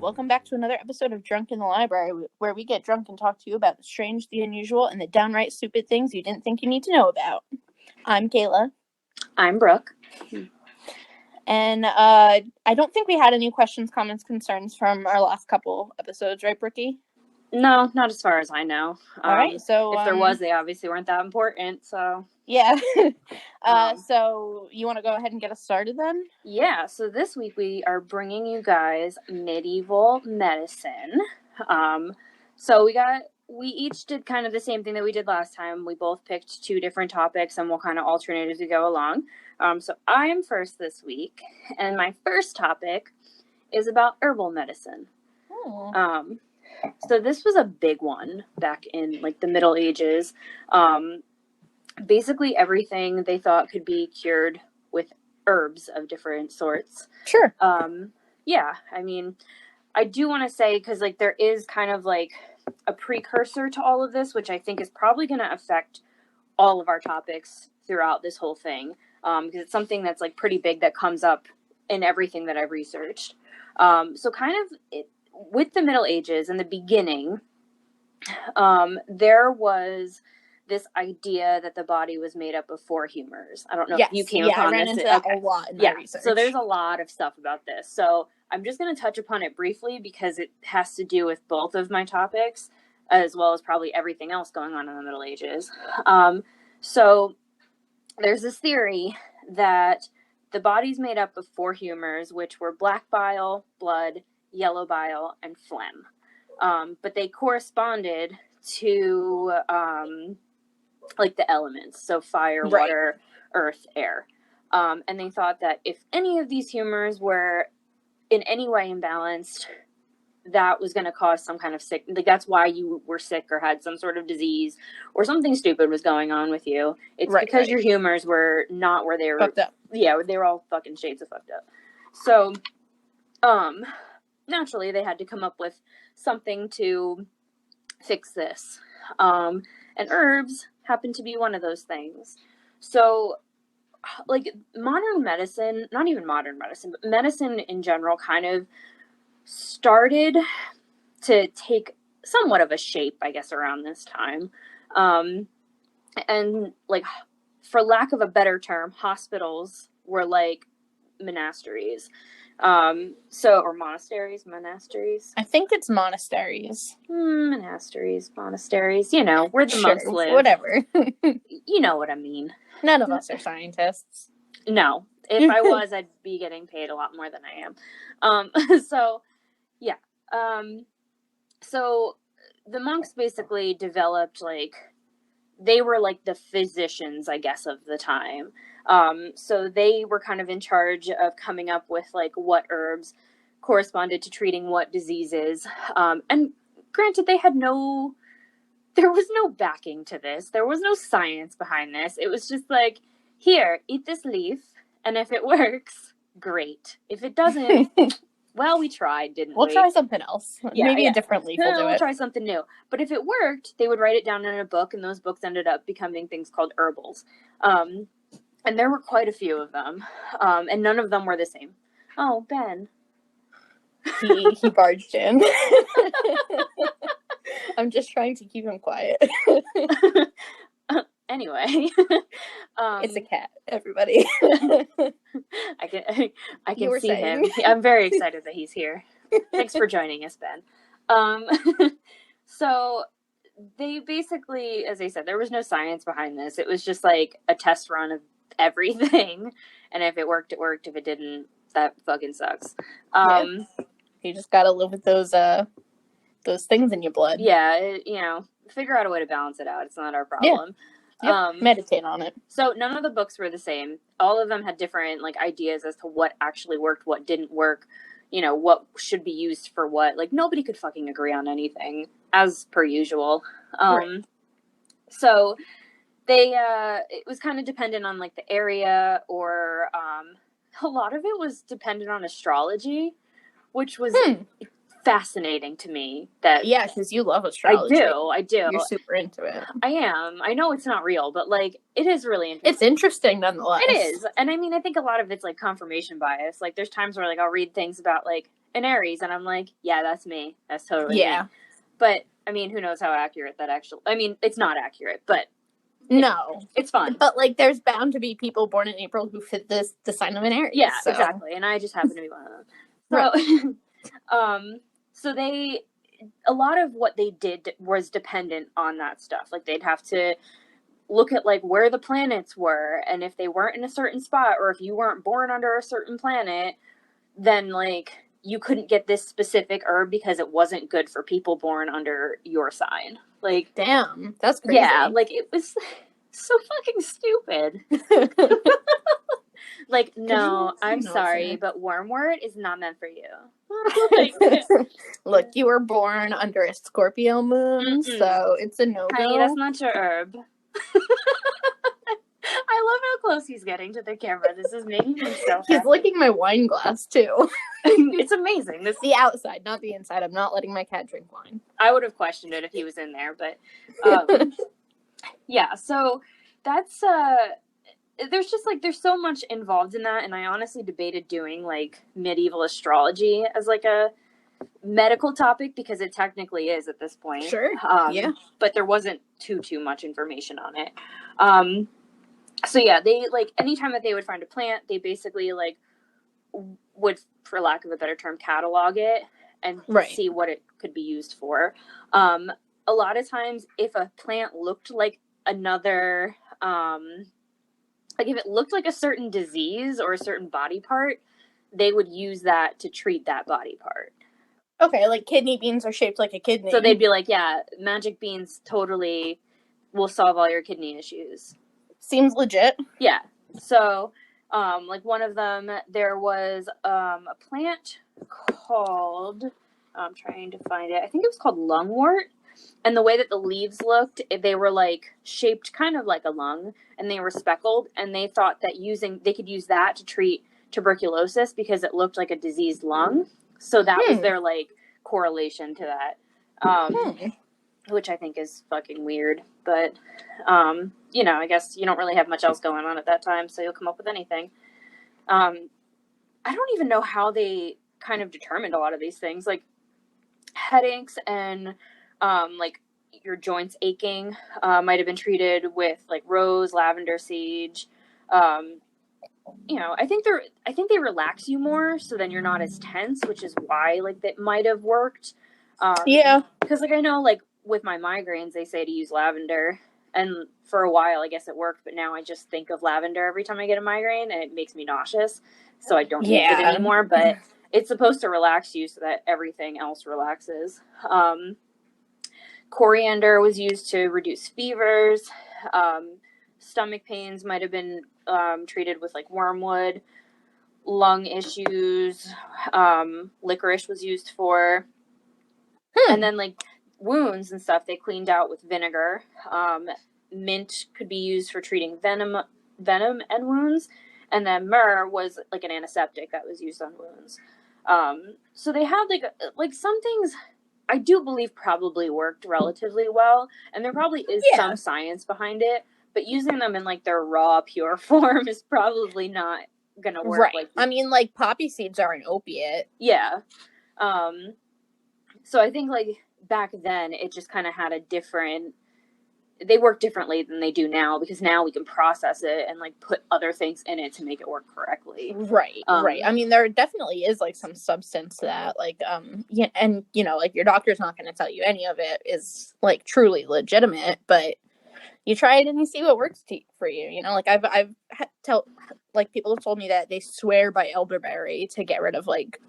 welcome back to another episode of Drunk in the Library, where we get drunk and talk to you about the strange, the unusual, and the downright stupid things you didn't think you need to know about. I'm Kaila. I'm Brooke. And I don't think we had any questions, comments, concerns from our last couple episodes, right, Brookie? No, not as far as I know. All right, so... if there was, they obviously weren't that important, so... Yeah. So you want to go ahead and get us started then? Yeah, so this week we are bringing you guys medieval medicine. So we each did kind of the same thing that we did last time. We both picked two different topics and we'll kind of alternate as we go along. So I am first this week, and my first topic is about herbal medicine. Oh. So this was a big one back in like the Middle Ages. Basically everything they thought could be cured with herbs of different sorts. Sure. Yeah, I mean, I do want to say, because like there is kind of like a precursor to all of this, which I think is probably going to affect all of our topics throughout this whole thing, because it's something that's like pretty big that comes up in everything that I've researched. So kind of with the Middle Ages in the beginning, there was this idea that the body was made up of four humors. I don't know if you came upon this. I ran into that a lot in my research. So there's a lot of stuff about this. So I'm just going to touch upon it briefly because it has to do with both of my topics, as well as probably everything else going on in the Middle Ages. So there's this theory that the body's made up of four humors, which were black bile, blood, yellow bile, and phlegm. But they corresponded to like the elements, so fire, water, earth, air. And they thought that if any of these humors were in any way imbalanced, that was going to cause some kind of sick. Like that's why you were sick or had some sort of disease or something stupid was going on with you. It's because your humors were not where they were. Fucked up. Yeah, they were all fucking shades of fucked up. So, naturally, they had to come up with something to fix this. And herbs happen to be one of those things. So, like, modern medicine, not even modern medicine, but medicine in general kind of started to take somewhat of a shape, I guess, around this time. And, like, for lack of a better term, hospitals were like monasteries. Or monasteries. I think it's monasteries. Monasteries, you know, where the monks live. Whatever. You know what I mean. None of us are scientists. No. If I was, I'd be getting paid a lot more than I am. So, yeah. So, the monks basically developed, like, they were, like, the physicians, I guess, of the time. So they were kind of in charge of coming up with, like, what herbs corresponded to treating what diseases. And granted, there was no backing to this. There was no science behind this. It was just like, here, eat this leaf, and if it works, great. If it doesn't, well, we tried, didn't we? We'll try something else. Maybe a different leaf will do it. We'll try something new. But if it worked, they would write it down in a book, and those books ended up becoming things called herbals. And there were quite a few of them, and none of them were the same. Oh, Ben. He barged in. I'm just trying to keep him quiet. Anyway. It's a cat, everybody. I can see him. I'm very excited that he's here. Thanks for joining us, Ben. So they basically, as I said, there was no science behind this. It was just like a test run of everything, and if it worked, it worked. If it didn't, that fucking sucks. You just gotta live with those things in your blood. Yeah, figure out a way to balance it out. It's not our problem. Yeah. Meditate on it. So none of the books were the same. All of them had different like ideas as to what actually worked, what didn't work, what should be used for what. Like nobody could fucking agree on anything, as per usual. So it was kind of dependent on like the area, or a lot of it was dependent on astrology, which was fascinating to me. Because you love astrology. I do. You're super into it. I am. I know it's not real, but like it is really interesting. It's interesting nonetheless. It is. And I mean, I think a lot of it's like confirmation bias. Like there's times where like I'll read things about like an Aries. And I'm like, yeah, that's me. That's totally me. But, I mean, who knows how accurate that actually... I mean, it's not accurate, but... No. It's fun. But, like, there's bound to be people born in April who fit the sign of an Aries. Yeah, so. Exactly. And I just happen to be one of them. So, right. So they... A lot of what they did was dependent on that stuff. Like, they'd have to look at, like, where the planets were, and if they weren't in a certain spot, or if you weren't born under a certain planet, then, like, you couldn't get this specific herb because it wasn't good for people born under your sign. Like, damn, that's crazy. Yeah, like, it was so fucking stupid. Like, no, I'm sorry, but wormwort is not meant for you. Like, look, you were born under a Scorpio moon, so it's a no-go. Honey, that's not your herb. I love how close he's getting to the camera. This is making me so happy. He's licking my wine glass, too. It's amazing. The outside, not the inside. I'm not letting my cat drink wine. I would have questioned it if he was in there, but... yeah, so that's... There's just, like, there's so much involved in that, and I honestly debated doing, like, medieval astrology as, like, a medical topic, because it technically is at this point. Sure, yeah. But there wasn't too much information on it. So, yeah, they, like, anytime that they would find a plant, they basically, like, would, for lack of a better term, catalog it and see what it could be used for. A lot of times, if a plant looked like another... like, if it looked like a certain disease or a certain body part, they would use that to treat that body part. Okay, like kidney beans are shaped like a kidney. So they'd be like, yeah, magic beans totally will solve all your kidney issues. Seems legit. Yeah. So, like, one of them, there was a plant called, I'm trying to find it, I think it was called lungwort. And the way that the leaves looked, they were, like, shaped kind of like a lung, and they were speckled, and they thought that they could use that to treat tuberculosis because it looked like a diseased lung. So that was their, like, correlation to that, which I think is fucking weird. But, you know, I guess you don't really have much else going on at that time, so you'll come up with anything. I don't even know how they kind of determined a lot of these things. Like, headaches and... like, your joints aching might have been treated with, like, rose, lavender, sage. You know, I think they relax you more, so then you're not as tense, which is why, like, that might have worked. Yeah. Because, like, I know, like, with my migraines, they say to use lavender, and for a while, I guess it worked, but now I just think of lavender every time I get a migraine, and it makes me nauseous, so I don't use it anymore, but it's supposed to relax you so that everything else relaxes. Coriander was used to reduce fevers. Stomach pains might have been treated with, like, wormwood. Lung issues, licorice was used for. And then, like, wounds and stuff, they cleaned out with vinegar. Mint could be used for treating venom and wounds. And then myrrh was, like, an antiseptic that was used on wounds. So they had, like some things... I do believe probably worked relatively well, and there probably is some science behind it, but using them in, like, their raw, pure form is probably not gonna work. Right. Like, I mean, like, poppy seeds are an opiate. Yeah. So I think, like, back then, it just kind of had a different... They work differently than they do now, because now we can process it and, like, put other things in it to make it work correctly. Right, right. I mean, there definitely is, like, some substance to that. Like, yeah, and, you know, like, your doctor's not going to tell you any of it is, like, truly legitimate, but you try it and you see what works for you. You know, like, I've people have told me that they swear by elderberry to get rid of, like,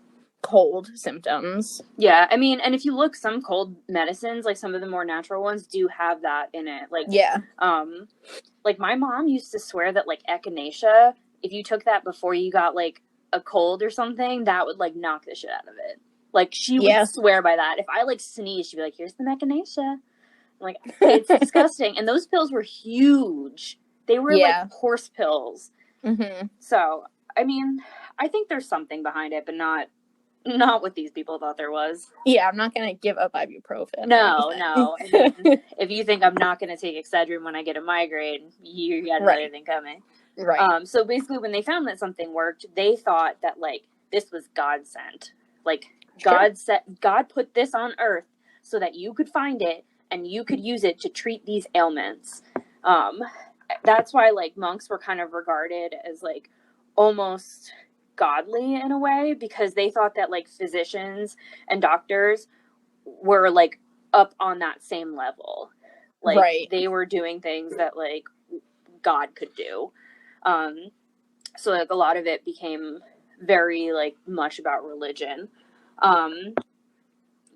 cold symptoms. Yeah, I mean, and if you look, some cold medicines, like some of the more natural ones, do have that in it. Like, like, my mom used to swear that, like, echinacea, if you took that before you got, like, a cold or something, that would, like, knock the shit out of it. Like, she would swear by that. If I, like, sneezed, she'd be like, here's the echinacea. I'm like, it's disgusting. And those pills were huge. They were, like, horse pills. Mm-hmm. So, I mean, I think there's something behind it, but not what these people thought there was. Yeah, I'm not going to give up ibuprofen. No. I mean, if you think I'm not going to take Excedrin when I get a migraine, you got another thing coming. So basically, when they found that something worked, they thought that, like, this was God sent. Like, Sure. God put this on earth so that you could find it and you could use it to treat these ailments. That's why like monks were kind of regarded as like almost godly in a way, because they thought that like physicians and doctors were like up on that same level. Like Right. they were doing things that like God could do. So like a lot of it became very like much about religion.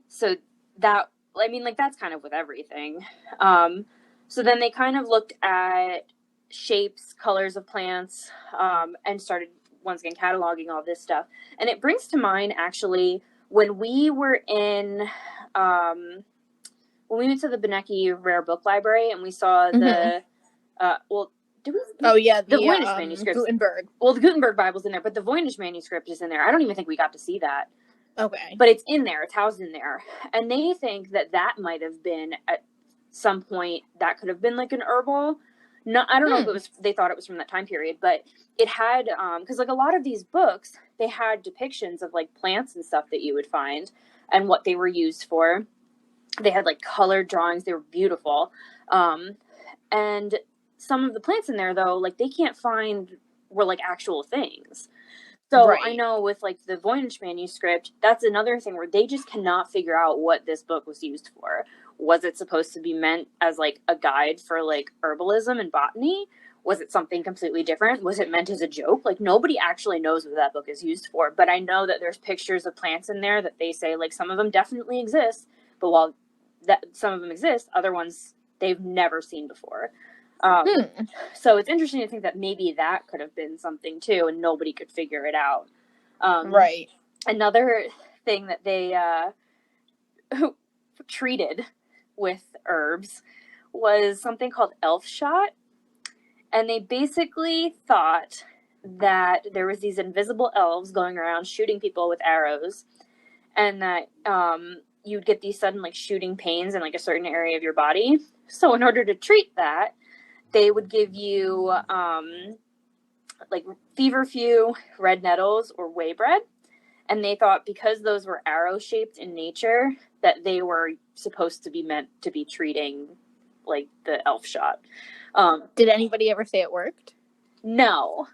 So that, I mean, like that's kind of with everything. So then they kind of looked at shapes, colors of plants, and started once again cataloging all this stuff. And it brings to mind actually when we were in, when we went to the Benecki Rare Book Library and we saw the, well, did we? Oh yeah, The the Voynich manuscripts. Gutenberg. Well, the Gutenberg Bible's in there, but the Voynich manuscript is in there. I don't even think we got to see that. Okay. But it's in there. It's housed in there. And they think that that might have been at some point, that could have been like an herbal. No, I don't know if it was, they thought it was from that time period, but it had, because like a lot of these books, they had depictions of like plants and stuff that you would find and what they were used for. They had like colored drawings. They were beautiful. And some of the plants in there, though, like they can't find were like actual things. So Right. I know with like the Voynich manuscript, that's another thing where they just cannot figure out what this book was used for. Was it supposed to be meant as like a guide for like herbalism and botany? Was it something completely different? Was it meant as a joke? Like nobody actually knows what that book is used for. But I know that there's pictures of plants in there that they say like some of them definitely exist. But while that some of them exist, other ones they've never seen before. So it's interesting to think that maybe that could have been something too, and nobody could figure it out. Right. Another thing that they treated with herbs was something called elf shot, and they basically thought that there was these invisible elves going around shooting people with arrows, and that you'd get these sudden like shooting pains in like a certain area of your body. So in order to treat that, they would give you like feverfew, red nettles, or whey bread. And they thought because those were arrow shaped in nature that they were supposed to be meant to be treating like the elf shot. Did anybody ever say it worked? No.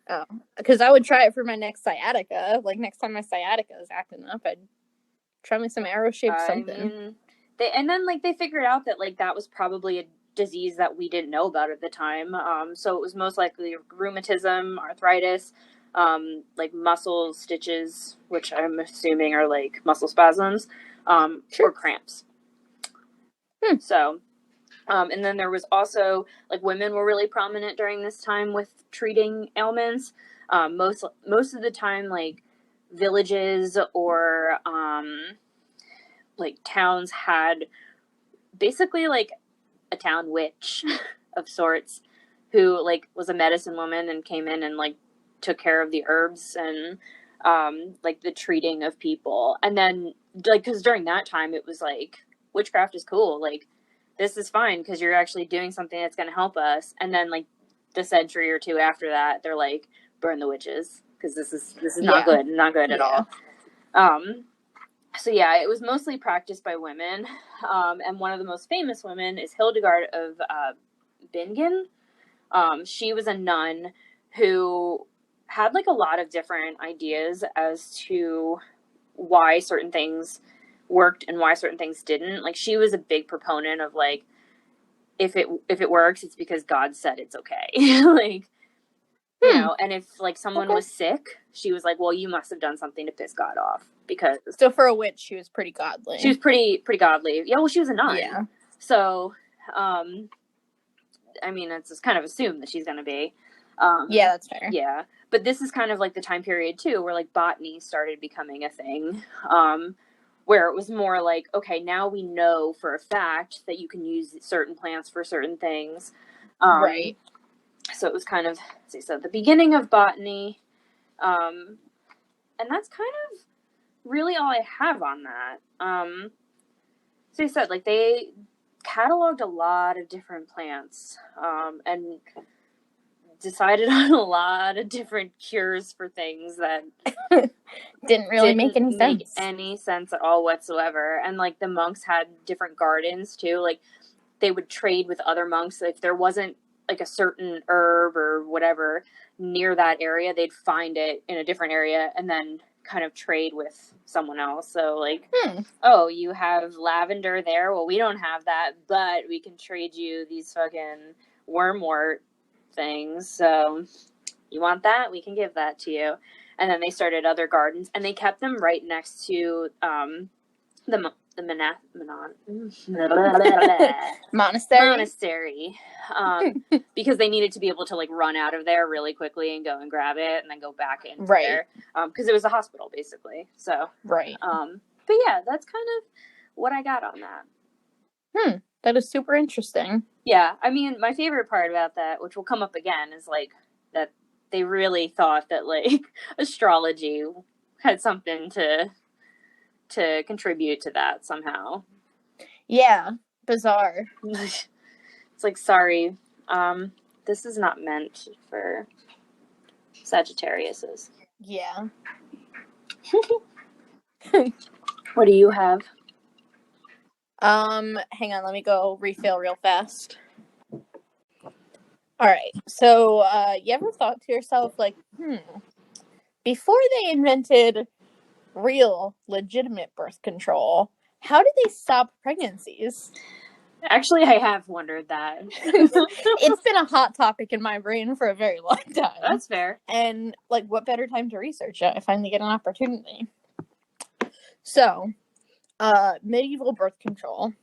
Oh, because I would try it for my next sciatica. Like next time my sciatica is acting up, I'd try me some arrow shaped something. Mean, and then like they figured out that like that was probably a disease that we didn't know about at the time. So it was most likely rheumatism, arthritis, like muscle stitches, which I'm assuming are like muscle spasms, or cramps. So, and then there was also like women were really prominent during this time with treating ailments. Most of the time, like villages or like towns had basically like a town witch of sorts who like was a medicine woman and came in and like took care of the herbs and like the treating of people. And then like because during that time it was like witchcraft is cool, like this is fine because you're actually doing something that's going to help us. And then like the century or two after that they're like burn the witches because this is not good at all. So yeah, it was mostly practiced by women, and one of the most famous women is Hildegard of Bingen. She was a nun who had like a lot of different ideas as to why certain things worked and why certain things didn't. Like she was a big proponent of like if it works, it's because God said it's okay. Like you know, and if like someone was sick, she was like, well, you must have done something to piss God off. Because so for a witch, she was pretty godly. She was pretty godly. Yeah, well, she was a nun. Yeah. So, I mean, it's just kind of assumed that she's going to be. Yeah, that's fair. Yeah, but this is kind of like the time period too, where like botany started becoming a thing, where it was more like, okay, now we know for a fact that you can use certain plants for certain things. Right. So it was kind of, as I said, the beginning of botany, and that's kind of really all I have on that. So I said, like, they cataloged a lot of different plants, and decided on a lot of different cures for things that Didn't really make any make sense. any sense at all whatsoever. And like the monks had different gardens too. Like they would trade with other monks. If there wasn't like a certain herb or whatever near that area, they'd find it in a different area and then kind of trade with someone else. So like, oh, you have lavender there. Well, we don't have that, but we can trade you these fucking wormwort things. So you want that? We can give that to you. And then they started other gardens, and they kept them right next to the monastery, because they needed to be able to like run out of there really quickly and go and grab it and then go back into there, because it was a hospital basically. So but yeah, that's kind of what I got on that. That is super interesting. Yeah, I mean, my favorite part about that, which will come up again, is like that they really thought that like astrology had something to contribute to that somehow. Yeah, bizarre. It's like, sorry, this is not meant for Sagittariuses. Yeah. What do you have? Hang on, let me go refill real fast. All right, so you ever thought to yourself, like, before they invented real, legitimate birth control, how did they stop pregnancies? Actually, I have wondered that. It's been a hot topic in my brain for a very long time. That's fair. And, like, what better time to research it? I finally get an opportunity. So, medieval birth control.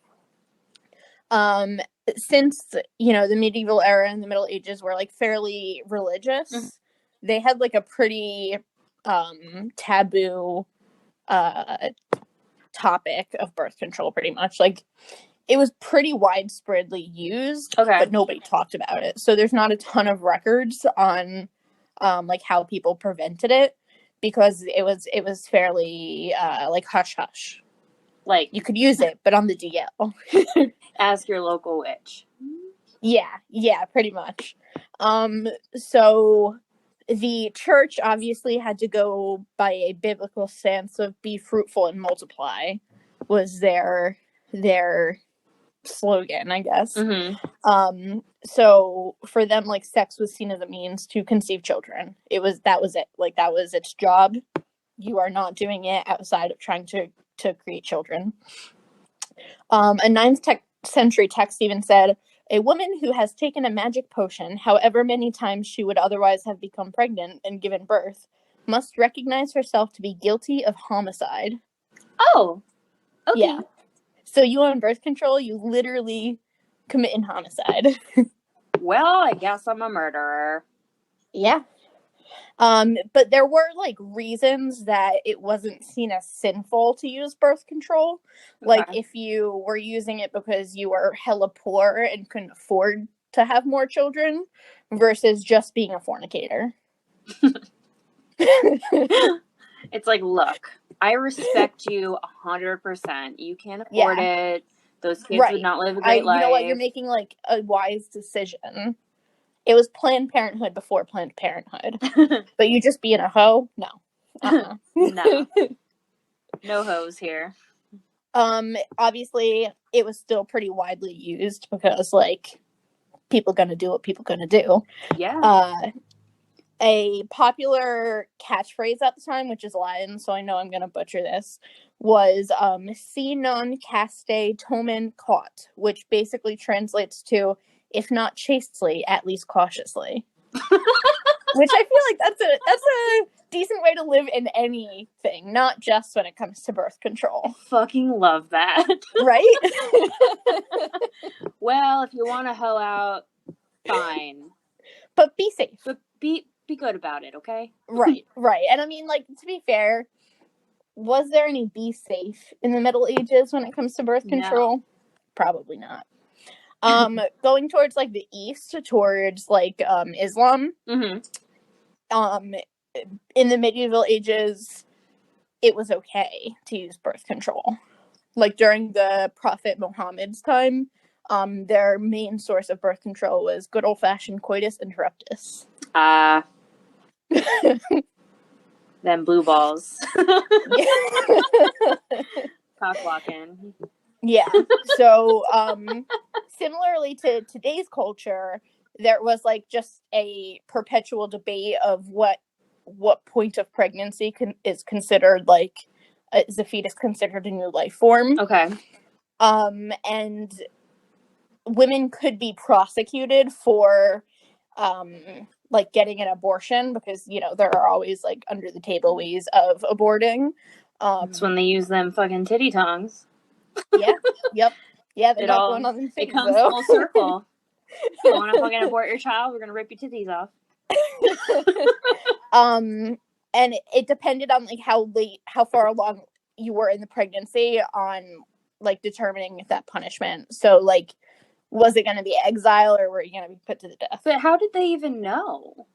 Since, the medieval era and the Middle Ages were, like, fairly religious, they had, like, a pretty taboo topic of birth control, pretty much. Like, it was pretty widespreadly used, but nobody talked about it. So there's not a ton of records on like how people prevented it, because it was fairly like hush hush. Like, you could use it, but on the DL. Ask your local witch. Yeah, pretty much. So the church obviously had to go by a biblical stance of be fruitful and multiply, was their slogan, I guess. So for them, like, sex was seen as a means to conceive children. That was it. Like, that was its job. You are not doing it outside of trying to create children. A 9th century text even said, a woman who has taken a magic potion, however many times she would otherwise have become pregnant and given birth, must recognize herself to be guilty of homicide. Oh, okay. Yeah. So you on birth control, you literally committing homicide. Well, I guess I'm a murderer. Yeah. But there were, like, reasons that it wasn't seen as sinful to use birth control. Like, if you were using it because you were hella poor and couldn't afford to have more children, versus just being a fornicator. It's like, look, I respect you 100%. You can't afford it. Those kids would not live a great life. You know what? You're making, like, a wise decision. It was Planned Parenthood before Planned Parenthood. But you just being a hoe? No. No. No hoes here. Obviously, it was still pretty widely used because, like, people gonna do what people gonna do. Yeah. A popular catchphrase at the time, which is Latin, so I know I'm gonna butcher this, was si non caste tomen caut, which basically translates to, if not chastely, at least cautiously. Which I feel like that's a decent way to live in anything, not just when it comes to birth control. Fucking love that. Right? Well, if you want to hoe out, fine. But be safe. But be good about it, okay? Right. And I mean, like, to be fair, was there any be safe in the Middle Ages when it comes to birth control? No. Probably not. Going towards, like, the east, towards, like, Islam, in the medieval ages, it was okay to use birth control. Like, during the Prophet Muhammad's time, their main source of birth control was good old-fashioned coitus interruptus. Them blue balls. Yeah. Cock blocking. Yeah. So, similarly to today's culture, there was like just a perpetual debate of what point of pregnancy is considered like is a fetus considered a new life form. Okay. And women could be prosecuted for like getting an abortion because there are always like under the table ways of aborting. That's when they use them fucking titty tongs. Yeah. Yep. Yeah, they got going on in It things, comes though. full circle. You want to fucking abort your child? We're gonna rip your titties off. And it depended on like how far along you were in the pregnancy on like determining if that punishment. So like, was it going to be exile or were you going to be put to the death? But how did they even know?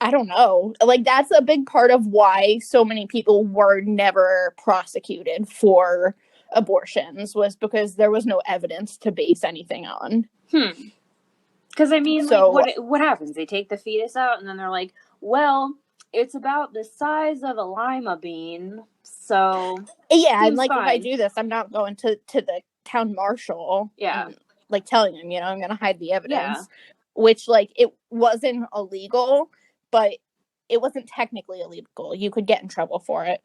I don't know. Like, that's a big part of why so many people were never prosecuted for abortions, was because there was no evidence to base anything on. Because I mean, So, like, what happens? They take the fetus out, and then they're like, "Well, it's about the size of a lima bean, so yeah, and like fine. if I do this, I'm not going to the town marshal, yeah, and, like telling him, I'm going to hide the evidence." Yeah. Which, like, it wasn't illegal, but it wasn't technically illegal. You could get in trouble for it.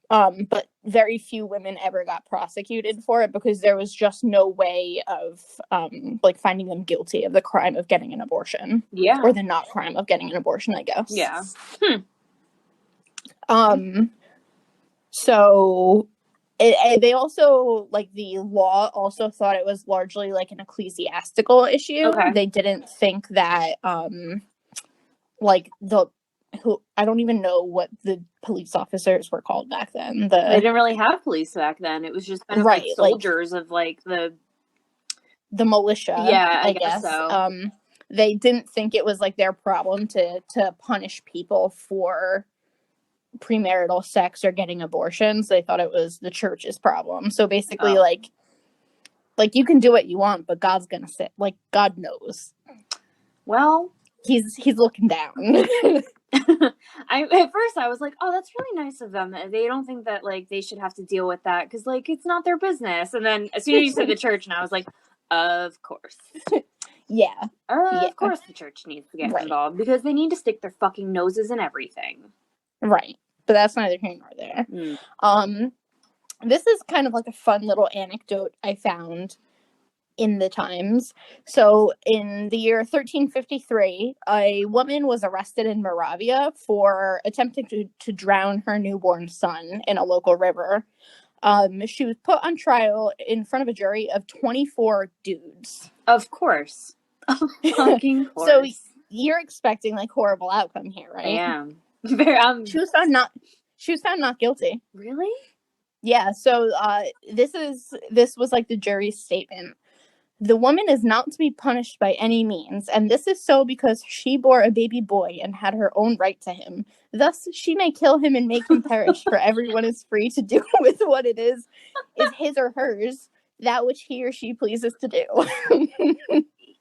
But very few women ever got prosecuted for it because there was just no way of like finding them guilty of the crime of getting an abortion. Yeah. Or the not crime of getting an abortion, I guess. Yeah. So they also, like, the law also thought it was largely like an ecclesiastical issue. Okay. They didn't think that like I don't even know what the police officers were called back then. They didn't really have police back then. It was just kind of like soldiers of like the militia. Yeah, I guess so. They didn't think it was like their problem to punish people for premarital sex or getting abortions. They thought it was the church's problem. So basically, like you can do what you want, but God's gonna sit. Like, God knows. Well, he's looking down. At first I was like, oh, that's really nice of them. They don't think that like they should have to deal with that because like it's not their business. And then as soon as you said the church, and I was like, of course. Yeah. Of course the church needs to get involved because they need to stick their fucking noses in everything. Right. But that's neither here nor there. This is kind of like a fun little anecdote I found in the Times. So in the year 1353, a woman was arrested in Moravia for attempting to drown her newborn son in a local river. She was put on trial in front of a jury of 24 dudes. Of course. Fucking course. So you're expecting like horrible outcome here, right? I am. She was found not guilty. Really? Yeah. So this was like the jury's statement. The woman is not to be punished by any means, and this is so because she bore a baby boy and had her own right to him. Thus, she may kill him and make him perish, for everyone is free to do with what it is his or hers, that which he or she pleases to do.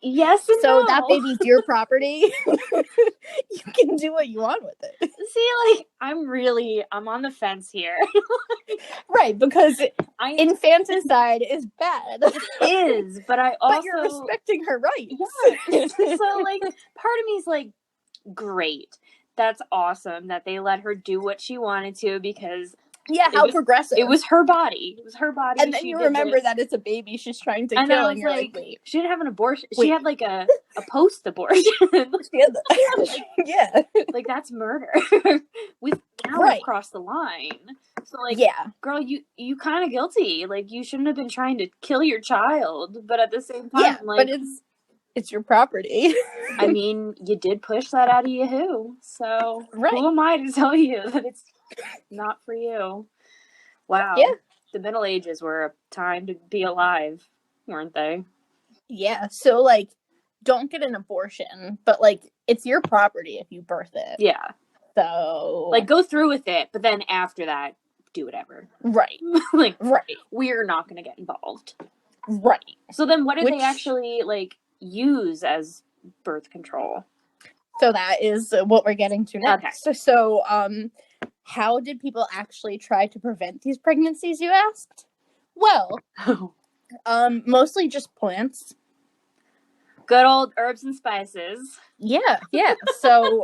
Yes and so no. That baby's your property. You can do what you want with it. See, like, I'm on the fence here. Right, because infanticide is bad. It is, but I also... But you're respecting her rights. Yeah. So, like, part of me is like, great. That's awesome that they let her do what she wanted to because... Yeah, how progressive. It was her body. It was her body. And then you remember that it's a baby she's trying to kill, and you're like, wait. She didn't have an abortion. Wait. She had like a post-abortion. Yeah. Like, that's murder. We've crossed the line. So, like, girl, you kind of guilty. Like, you shouldn't have been trying to kill your child. But at the same time, like... but it's your property. I mean, you did push that out of Yahoo. So, who am I to tell you that it's not for you? Wow. Yeah. The Middle Ages were a time to be alive, weren't they? Yeah. So, like, don't get an abortion, but, like, it's your property if you birth it. Yeah. So... like, go through with it, but then after that, do whatever. Right. Like, we're not going to get involved. Right. So then what did they actually, like, use as birth control? So that is what we're getting to next. Okay. So, how did people actually try to prevent these pregnancies, you asked? Well, mostly just plants. Good old herbs and spices. Yeah. So,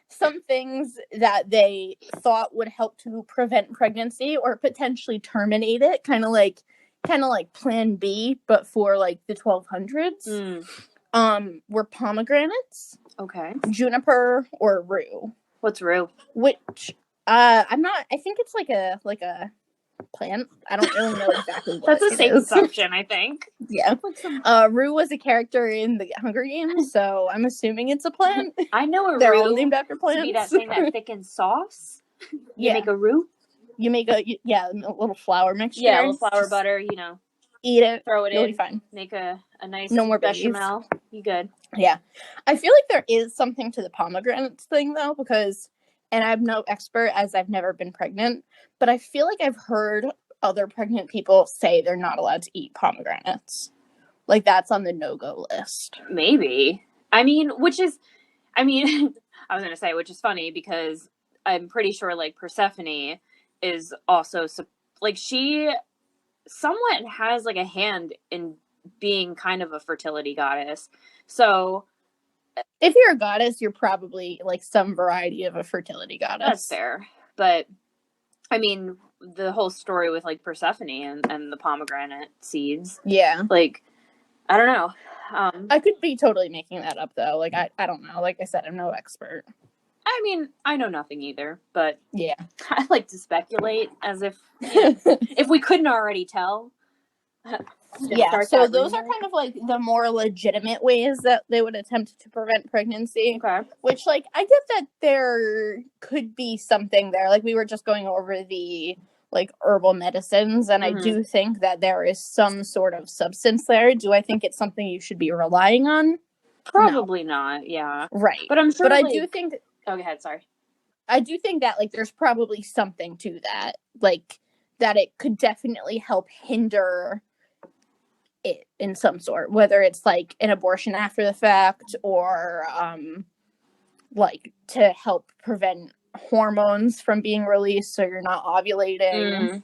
some things that they thought would help to prevent pregnancy or potentially terminate it, kind of like Plan B, but for like the 1200s. Were pomegranates. Okay. Juniper or rue. What's rue? Which I'm not. I think it's like a plant. I don't really know exactly what That's a safe assumption, I think. Yeah. Rue was a character in the Hunger Games, so I'm assuming it's a plant. I know a They're rue. All named after plants. To be that thing that thickens sauce. You make a roux. You make a little flour mixture. Yeah, a little flour butter. Eat it. Throw it You'll in. Be fine. Make a nice no more bechamel. You good? Yeah, I feel like there is something to the pomegranates thing though, because, and I'm no expert as I've never been pregnant, but I feel like I've heard other pregnant people say they're not allowed to eat pomegranates. Like that's on the no-go list. Maybe. I was going to say, which is funny because I'm pretty sure like Persephone is also like she somewhat has like a hand in being kind of a fertility goddess. So if you're a goddess, you're probably like some variety of a fertility goddess. That's fair. But the whole story with like Persephone and the pomegranate seeds. Yeah. Like, I don't know. I could be totally making that up though. Like I don't know. Like I said, I'm no expert. I know nothing either, but yeah, I like to speculate as if if we couldn't already tell. Yeah, so those are kind of like the more legitimate ways that they would attempt to prevent pregnancy. Okay. Which, like, I get that there could be something there. Like, we were just going over the, like, herbal medicines, and I do think that there is some sort of substance there. Do I think it's something you should be relying on? Probably not, yeah. Right. But I'm sure, But I do think... Oh, go ahead, sorry. I do think that, like, there's probably something to that. Like, that it could definitely help hinder it in some sort, whether it's like an abortion after the fact or like to help prevent hormones from being released so you're not ovulating.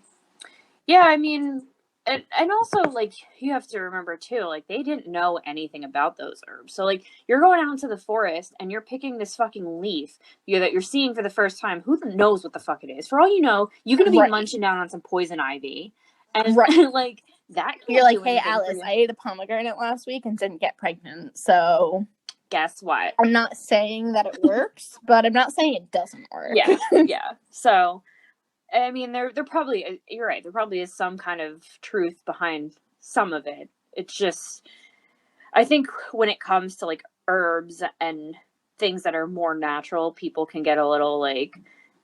Yeah, and also like you have to remember too, like they didn't know anything about those herbs. So like you're going out into the forest and you're picking this fucking leaf that you're seeing for the first time. Who knows what the fuck it is? For all you know, you could be munching down on some poison ivy. And like that you're like, hey Alice, I ate a pomegranate last week and didn't get pregnant, so guess what? I'm not saying that it works, but I'm not saying it doesn't work. Yeah. So there probably, you're right, there probably is some kind of truth behind some of it. It's just, I think when it comes to like herbs and things that are more natural, people can get a little like,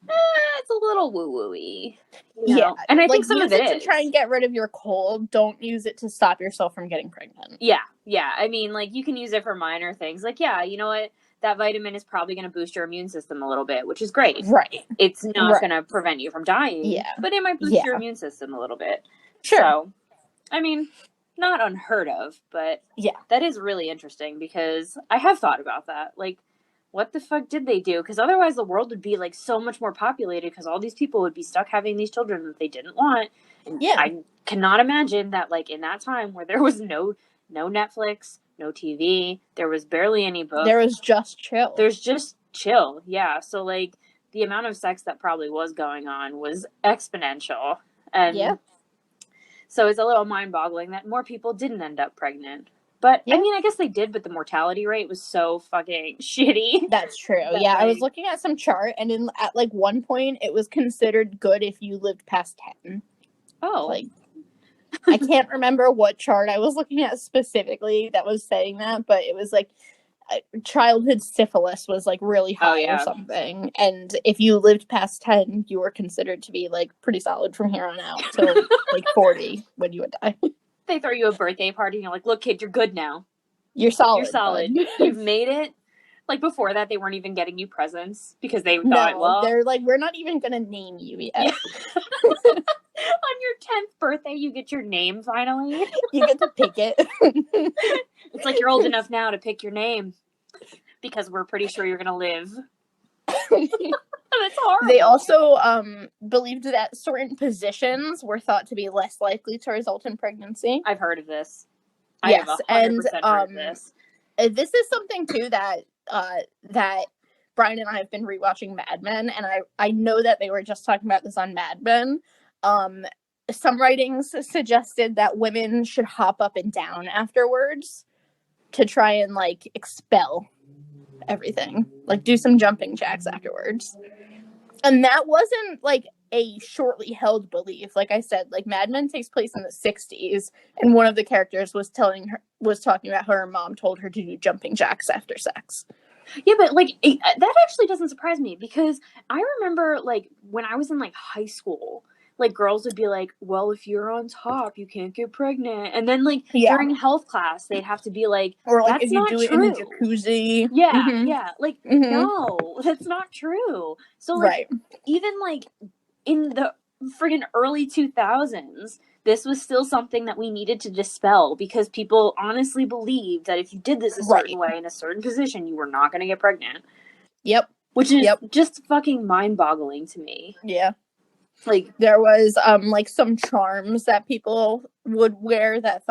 it's a little woo-woo-y. Yeah. And I think some of it is to try and get rid of your cold. Don't use it to stop yourself from getting pregnant. Yeah. Like you can use it for minor things. Like, yeah, you know what? That vitamin is probably going to boost your immune system a little bit, which is great. Right. It's not going to prevent you from dying. Yeah. But it might boost your immune system a little bit. Sure. So, not unheard of, but yeah, that is really interesting because I have thought about that. Like, what the fuck did they do? Because otherwise the world would be like so much more populated because all these people would be stuck having these children that they didn't want. And I cannot imagine that like in that time where there was no Netflix, no TV, there was barely any books. There was just chill. There's just chill. Yeah. So like the amount of sex that probably was going on was exponential. And so it's a little mind boggling that more people didn't end up pregnant. But, I guess they did, but the mortality rate was so fucking shitty. That's true. Yeah, I was looking at some chart, and at, like, one point, it was considered good if you lived past 10. Oh. Like, I can't remember what chart I was looking at specifically that was saying that, but it was, like, childhood syphilis was, like, really high or something. And if you lived past 10, you were considered to be, like, pretty solid from here on out till, like, 40 when you would die. They throw you a birthday party and you're like, look, kid, you're good now. You're solid. You're solid. You've made it. Like before that, they weren't even getting you presents because they thought, they're like, we're not even going to name you yet. Yeah. On your 10th birthday, you get your name finally. You get to pick it. It's like you're old enough now to pick your name. because we're pretty sure you're gonna live. That's horrible. They also believed that certain positions were thought to be less likely to result in pregnancy. I've heard of this. Yes, I have 100% heard of this. This is something too that that Brian and I have been rewatching Mad Men, and I know that they were just talking about this on Mad Men. Some writings suggested that women should hop up and down afterwards to try and like expel everything, like do some jumping jacks afterwards. And that wasn't like a shortly held belief. Like I said, like Mad Men takes place in the 60s, and one of the characters was talking about how her mom told her to do jumping jacks after sex. Yeah, but like that actually doesn't surprise me, because I remember like when I was in like high school, like girls would be like, well, if you're on top, you can't get pregnant. And then like during health class, they'd have to be like, or like that's if you not do true. it in the jacuzzi. Yeah, yeah. Like, no, that's not true. So like even like in the friggin' early 2000s, this was still something that we needed to dispel, because people honestly believed that if you did this a certain way in a certain position, you were not going to get pregnant. Yep. Which is just fucking mind-boggling to me. Yeah. Like, there was like some charms that people would wear that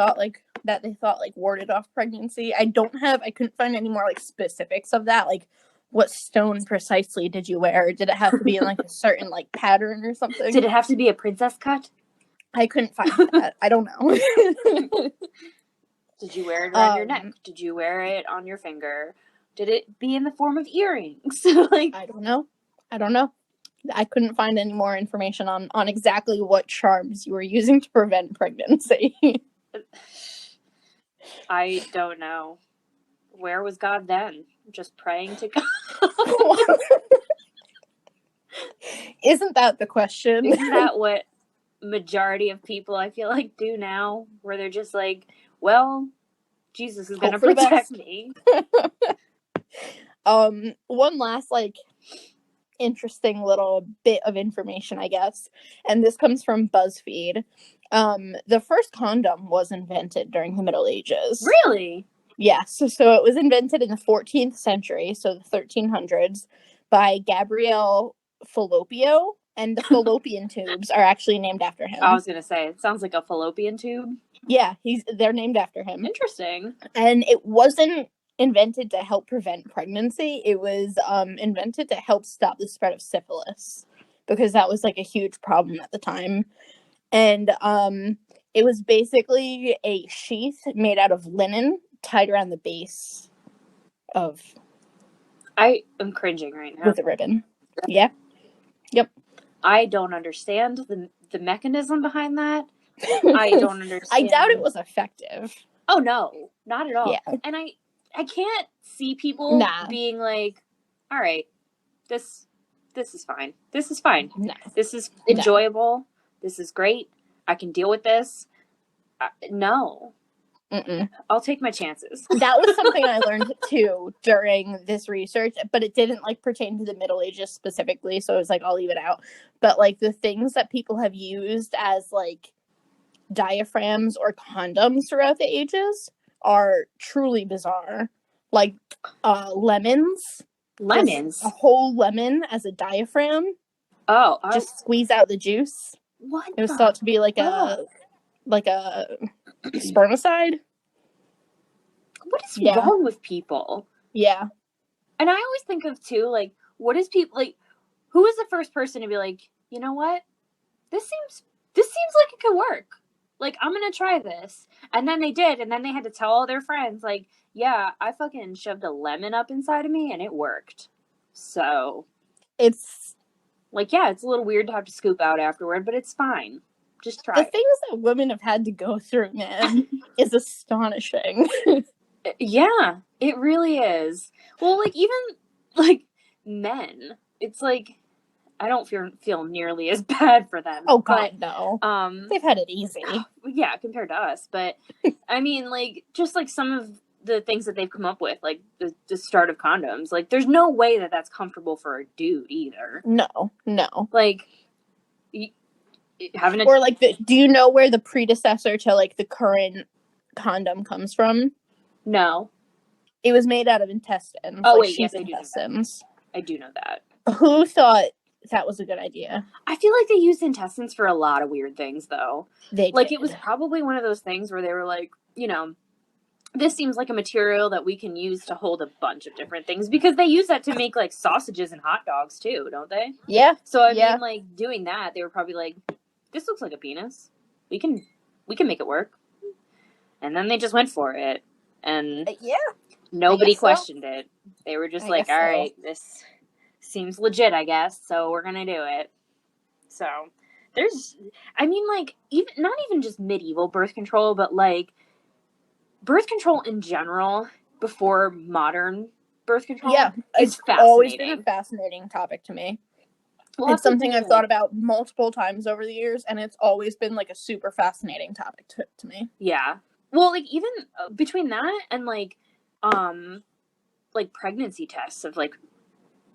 they thought warded off pregnancy. I couldn't find any more like specifics of that, like what stone precisely did you wear? Did it have to be in like a certain like pattern or something? Did it have to be a princess cut? I couldn't find that. I don't know. Did you wear it around your neck? Did you wear it on your finger? Did it be in the form of earrings? Like, I don't know. I couldn't find any more information on exactly what charms you were using to prevent pregnancy. I don't know. Where was God then? Just praying to God? Isn't that the question? Isn't that what majority of people, I feel like, do now? Where they're just like, well, Jesus is going to protect me. One last like interesting little bit of information, I guess, and this comes from BuzzFeed. The first condom was invented during the Middle Ages. Really? Yes. So it was invented in the 14th century, so the 1300s, by Gabriele Falloppio, and the fallopian tubes are actually named after him. I was going to say, it sounds like a fallopian tube. Yeah, they're named after him. Interesting. And it wasn't invented to help prevent pregnancy. It was invented to help stop the spread of syphilis, because that was like a huge problem at the time. And it was basically a sheath made out of linen tied around the base of. I am cringing right now. With a ribbon. Yeah. Yep. I don't understand the mechanism behind that. I don't understand. I doubt it was effective. Oh no, not at all. Yeah. And I can't see people being like, all right, this is fine. This is fine. No. This is enjoyable. No. This is great. I can deal with this. No. Mm-mm. I'll take my chances. That was something I learned too during this research, but it didn't like pertain to the Middle Ages specifically, so I was like, I'll leave it out. But like the things that people have used as like diaphragms or condoms throughout the ages are truly bizarre. Like lemons. Lemons? A whole lemon as a diaphragm. Oh. Just squeeze out the juice. What? It was thought to be like a spermicide. What is wrong with people? Yeah. And I always think of too, like, what is people like? Who is the first person to be like, you know what? This seems like it could work. Like, I'm gonna try this. And then they did, and then they had to tell all their friends, like, yeah, I fucking shoved a lemon up inside of me and it worked. So it's like, yeah, it's a little weird to have to scoop out afterward, but it's fine. Just try. The things that women have had to go through, man, is astonishing. Yeah, it really is. Well, like, even like men, it's like I don't feel nearly as bad for them. Oh God, no. They've had it easy. Yeah, compared to us. But I mean, like, just like some of the things that they've come up with, like the start of condoms, like there's no way that that's comfortable for a dude either. No. Like having or like do you know where the predecessor to like the current condom comes from? No. It was made out of intestines, Oh, like wait, sheep yes, I do know that. intestines. I do know that. Who thought that was a good idea? I feel like they used intestines for a lot of weird things, though. They like, did. it was probably one of those things where they were like, you know, this seems like a material that we can use to hold a bunch of different things, because they use that to make, like, sausages and hot dogs, too, don't they? Yeah. So, I yeah. mean, like, doing that, they were probably like, this looks like a penis. We can make it work. And then they just went for it. And Yeah. nobody questioned it. They were just like, all so. right, this seems legit, I guess, so we're gonna do it. So there's, I mean, like, even not even just medieval birth control, but like birth control in general before modern birth control. Yeah, is it's fascinating. always been a fascinating topic to me. Well, it's something I've thought about multiple times over the years, and it's always been like a super fascinating topic to me. Yeah. Well, like, even between that and like pregnancy tests of like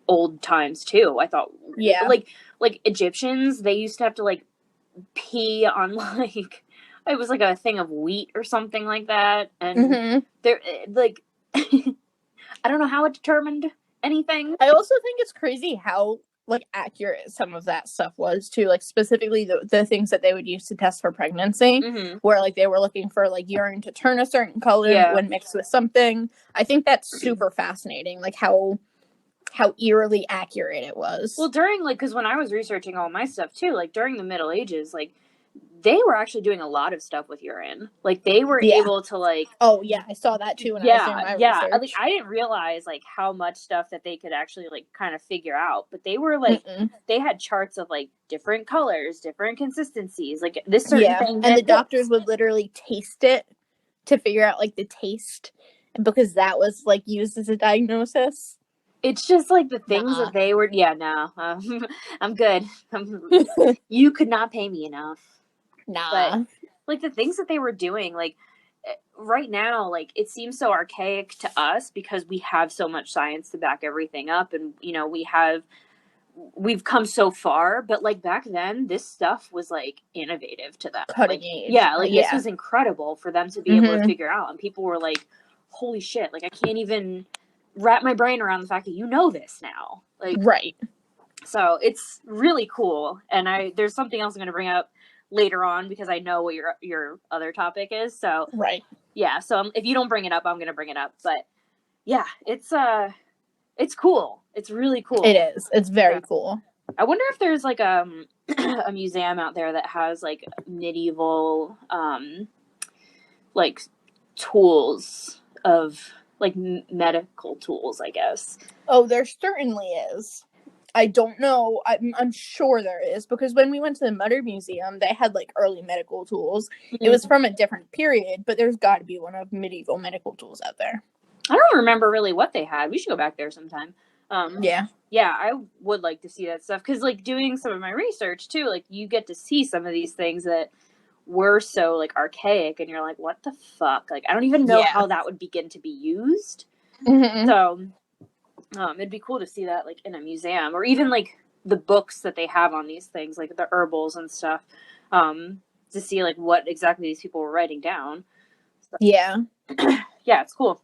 old times too, I thought. Yeah. Like Egyptians, they used to have to like pee on like, it was like a thing of wheat or something like that, and they're like I don't know how it determined anything. I also think it's crazy how like accurate some of that stuff was too, like specifically the things that they would use to test for pregnancy, where like they were looking for like urine to turn a certain color when mixed with something. I think that's super fascinating, like how eerily accurate it was. Well, during like, because when I was researching all my stuff too, like during the Middle Ages, like they were actually doing a lot of stuff with urine. Like they were able to like. Oh yeah, I saw that too when I was doing my research. Like, I didn't realize like how much stuff that they could actually like kind of figure out. But they were like, they had charts of like different colors, different consistencies, like this certain thing. And the doctors would literally taste it to figure out like the taste, because that was like used as a diagnosis. It's just like the things that they were. Yeah, no, I'm good. You could not pay me enough. But like the things that they were doing, like right now, like it seems so archaic to us because we have so much science to back everything up, and you know we've come so far. But like back then, this stuff was like innovative to them. Cutting age. Yeah, this was incredible for them to be able to figure out, and people were like, "Holy shit!" Like I can't even wrap my brain around the fact that you know this now. Like So it's really cool, and there's something else I'm going to bring up later on because I know what your other topic is. So yeah. So if you don't bring it up, I'm going to bring it up. But yeah, it's cool. It's really cool. It is. It's very cool. I wonder if there's like a museum out there that has like medieval like tools of like medical tools, I guess. Oh, there certainly is. I don't know. I'm sure there is, because when we went to the Mutter Museum, they had like early medical tools. It was from a different period, but there's got to be one of medieval medical tools out there. I don't remember really what they had. We should go back there sometime. Yeah, I would like to see that stuff, because like doing some of my research too, like you get to see some of these things that were so like archaic, and you're like, what the fuck? Like I don't even know how that would begin to be used. So it'd be cool to see that like in a museum, or even like the books that they have on these things, like the herbals and stuff, to see like what exactly these people were writing down. So, yeah, it's cool.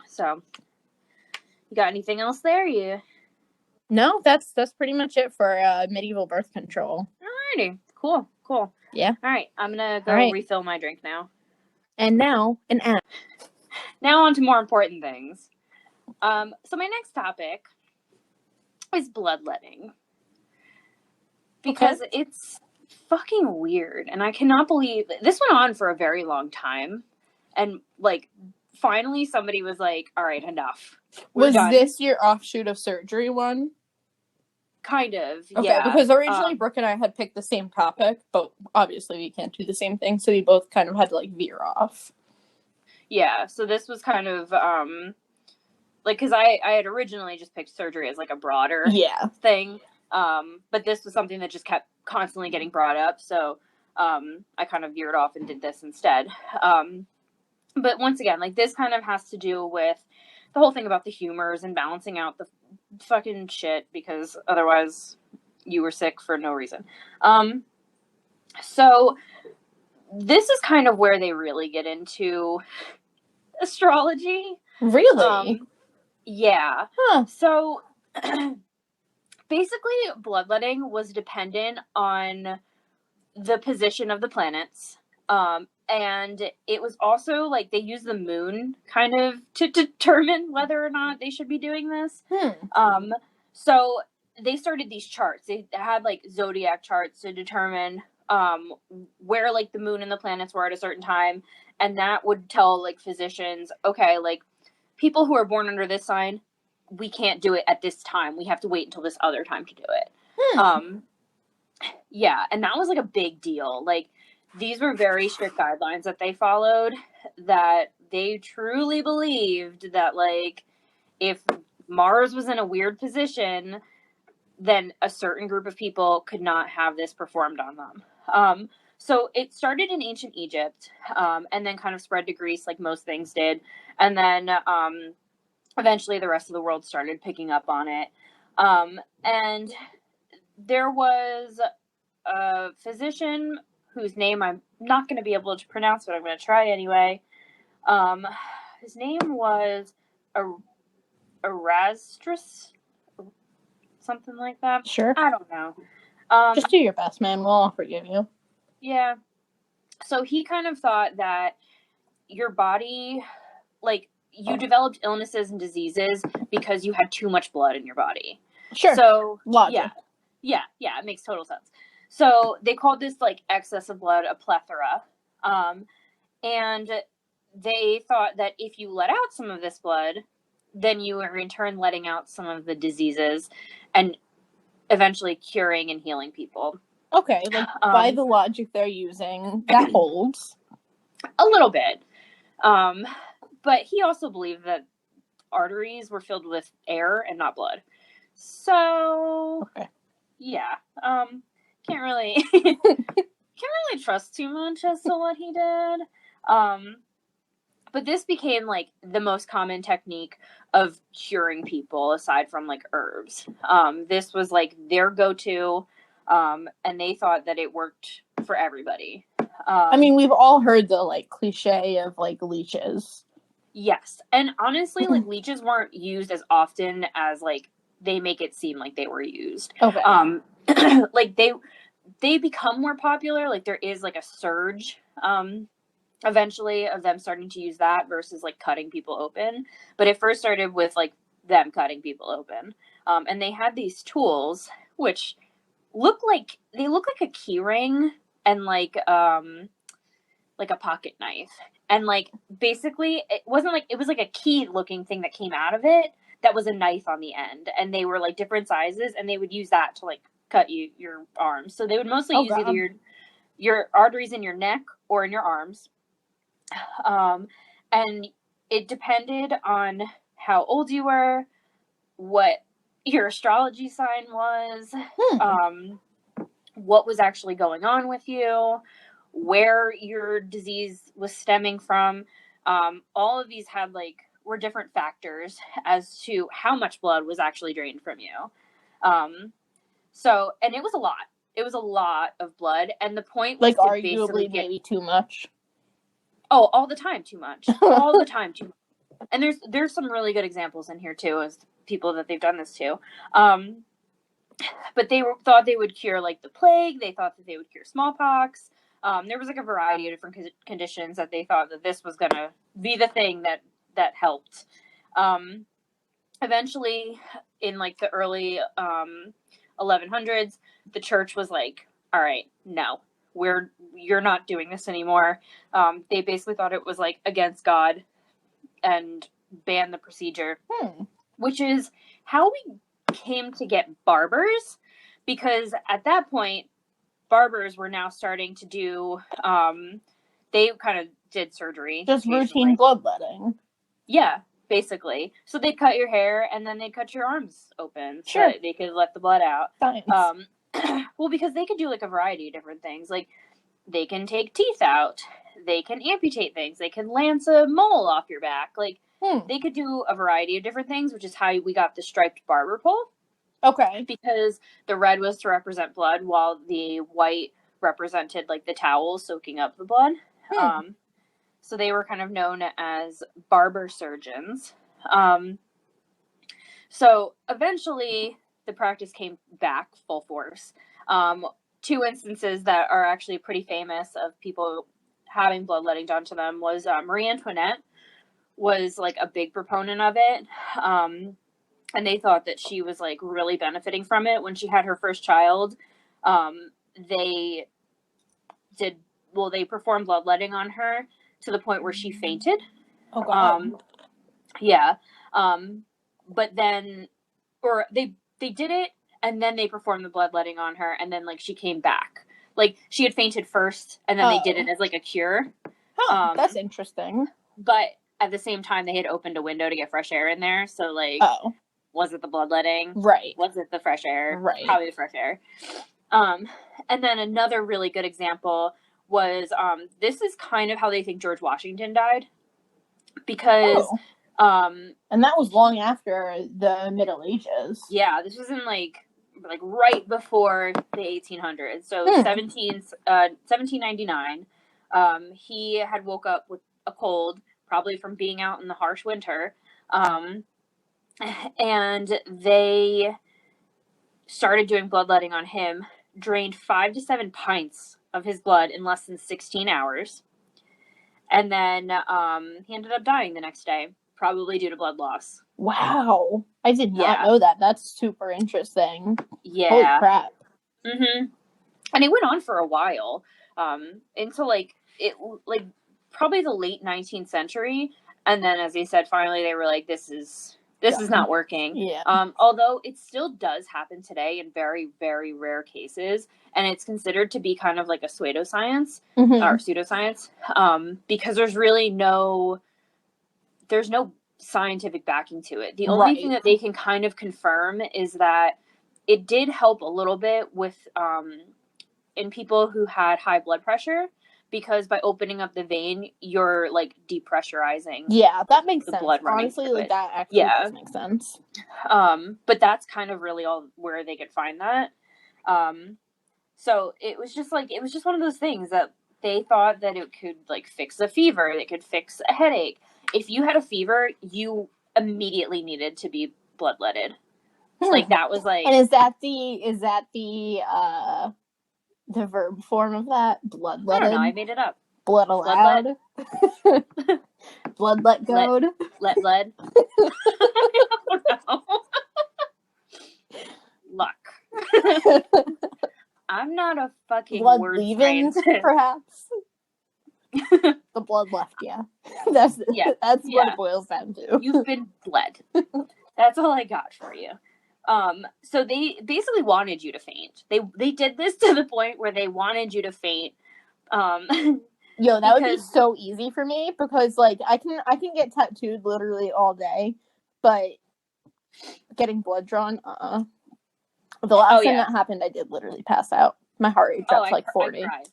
So you got anything else there? No, that's pretty much it for medieval birth control. Alrighty, cool. Yeah. All right, I'm gonna go refill my drink now. And now Now on to more important things. So my next topic is bloodletting, because it's fucking weird, and I cannot believe this went on for a very long time, and like finally somebody was like, all right, enough. Was this your offshoot of surgery one? Kind of, okay, because originally Brooke and I had picked the same topic, but obviously we can't do the same thing, so we both kind of had to like veer off. Yeah, so this was kind of like, because I had originally just picked surgery as like a broader thing, but this was something that just kept constantly getting brought up, so I kind of veered off and did this instead. But once again, like this kind of has to do with the whole thing about the humors and balancing out the fucking shit, because otherwise you were sick for no reason. So this is kind of where they really get into astrology. Really? Yeah. Huh. So basically, bloodletting was dependent on the position of the planets. And it was also like they use the moon kind of to determine whether or not they should be doing this. So they started these charts. They had like zodiac charts to determine where like the moon and the planets were at a certain time, and that would tell like physicians, okay, like people who are born under this sign, we can't do it at this time. We have to wait until this other time to do it. Yeah, and that was like a big deal. Like these were very strict guidelines that they followed, that they truly believed that like if Mars was in a weird position, then a certain group of people could not have this performed on them. So it started in ancient Egypt, and then kind of spread to Greece like most things did. And then eventually the rest of the world started picking up on it. And there was a physician whose name I'm not going to be able to pronounce, but I'm going to try anyway. His name was Erastus, something like that. Sure. I don't know. Just do your best, man. We'll all forgive you. Yeah. So he kind of thought that your body, like, you developed illnesses and diseases because you had too much blood in your body. Sure. So, logic. Yeah, it makes total sense. So they called this, like, excess of blood a plethora. And they thought that if you let out some of this blood, then you are in turn letting out some of the diseases and eventually curing and healing people. Okay, like by the logic they're using, that holds. A little bit. But he also believed that arteries were filled with air and not blood. So, okay. Yeah. Can't really trust too much as to what he did. But this became like the most common technique of curing people aside from like herbs. This was like their go-to, and they thought that it worked for everybody. I mean, we've all heard the like cliche of like leeches. Yes, and honestly, like leeches weren't used as often as like they make it seem like they were used. Okay. Like they become more popular. Like there is like a surge eventually of them starting to use that versus like cutting people open. But it first started with like them cutting people open. And they had these tools which look like a key ring and like a pocket knife. And like basically it was like a key looking thing that came out of it that was a knife on the end, and they were like different sizes, and they would use that to like cut your arms. So they would mostly use either your arteries in your neck or in your arms. And it depended on how old you were, what your astrology sign was, what was actually going on with you, where your disease was stemming from. All of these had were different factors as to how much blood was actually drained from you. So, and it was a lot. It was a lot of blood, and the point was to arguably maybe too much. Oh, all the time too much. All the time too much. And there's some really good examples in here too, as people that they've done this to. But they thought they would cure like the plague. They thought that they would cure smallpox. There was like a variety of different conditions that they thought that this was gonna be the thing that helped. Eventually, in like the early 1100s, the church was like, "All right, no, you're not doing this anymore." They basically thought it was like against God and banned the procedure, which is how we came to get barbers, because at that point, barbers were now starting to do, they kind of did surgery. Just routine bloodletting. Yeah, basically. So they'd cut your hair and then they'd cut your arms open so that they could let the blood out. Science. Well, because they could do like a variety of different things. Like they can take teeth out, they can amputate things, they can lance a mole off your back. Like they could do a variety of different things, which is how we got the striped barber pole. Okay. Because the red was to represent blood, while the white represented like the towel soaking up the blood. So they were kind of known as barber surgeons. So eventually the practice came back full force. Two instances that are actually pretty famous of people having bloodletting done to them was Marie Antoinette was like a big proponent of it. And they thought that she was like really benefiting from it. When she had her first child, they performed bloodletting on her to the point where she fainted. Oh God. Yeah. But then, or they did it, and then they performed the bloodletting on her, and then like she came back. Like she had fainted first, and then they did it as like a cure. Oh, that's interesting. But at the same time, they had opened a window to get fresh air in there. So like, was it the bloodletting? Right. Was it the fresh air? Right. Probably the fresh air. And then another really good example was this is kind of how they think George Washington died, because and that was long after the Middle Ages. Yeah, this was in like right before the 1800s. So 1799. He had woke up with a cold, probably from being out in the harsh winter. And they started doing bloodletting on him, drained 5 to 7 pints of his blood in less than 16 hours. And then he ended up dying the next day, probably due to blood loss. Wow. I did not know that. That's super interesting. Yeah. Holy crap. Mm-hmm. And it went on for a while, until probably the late 19th century. And then, as they said, finally they were like, this is not working. Yeah. Although it still does happen today in very, very rare cases. And it's considered to be kind of like a pseudoscience, or pseudoscience, because there's really no scientific backing to it. The only thing that they can kind of confirm is that it did help a little bit with in people who had high blood pressure, because by opening up the vein, you're like depressurizing. Yeah, that makes sense. Blood honestly, like that actually does make sense. But that's kind of really all where they could find that. So it was just one of those things that they thought that it could like fix a fever, it could fix a headache. If you had a fever, you immediately needed to be bloodletted. Like that was like. And is that the verb form of that? Bloodletted? I don't know, I made it up. Blood allowed? Blood let go? Let blood? I don't know. Luck. I'm not a fucking blood word leaving, perhaps? The blood left, yeah. That's what it boils down to. You've been bled. That's all I got for you. So they basically wanted you to faint. They did this to the point where they wanted you to faint. Yo, that would be so easy for me, because like I can get tattooed literally all day, but getting blood drawn, The last time that happened, I did literally pass out. My heart rate dropped 40. I cried.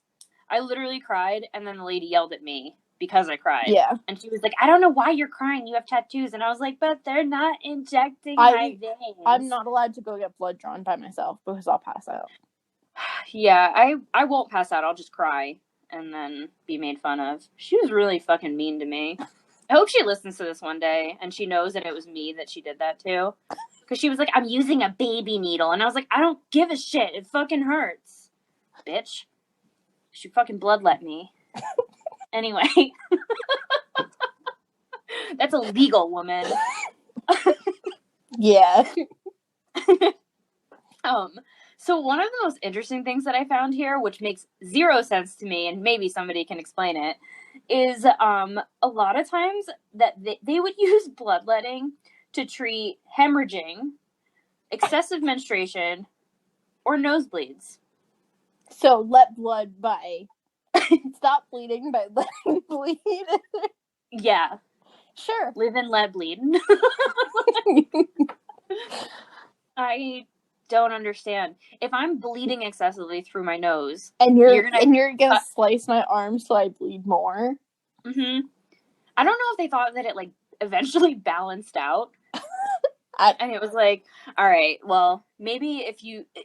I literally cried, and then the lady yelled at me because I cried. Yeah. And she was like, I don't know why you're crying. You have tattoos. And I was like, but they're not injecting my veins. I'm not allowed to go get blood drawn by myself because I'll pass out. Yeah, I won't pass out. I'll just cry and then be made fun of. She was really fucking mean to me. I hope she listens to this one day and she knows that it was me that she did that to. Because she was like, I'm using a baby needle. And I was like, I don't give a shit. It fucking hurts. Bitch. She fucking bloodlet me. Anyway. That's illegal, woman. Yeah. So one of the most interesting things that I found here, which makes zero sense to me, and maybe somebody can explain it, is a lot of times that they would use bloodletting to treat hemorrhaging, excessive menstruation, or nosebleeds. So let blood by stop bleeding by letting bleed. Yeah. Sure. Live and let bleed. I don't understand. If I'm bleeding excessively through my nose, and you're gonna slice my arm so I bleed more. Mm-hmm. I don't know if they thought that it like eventually balanced out. And it was like, all right, well, maybe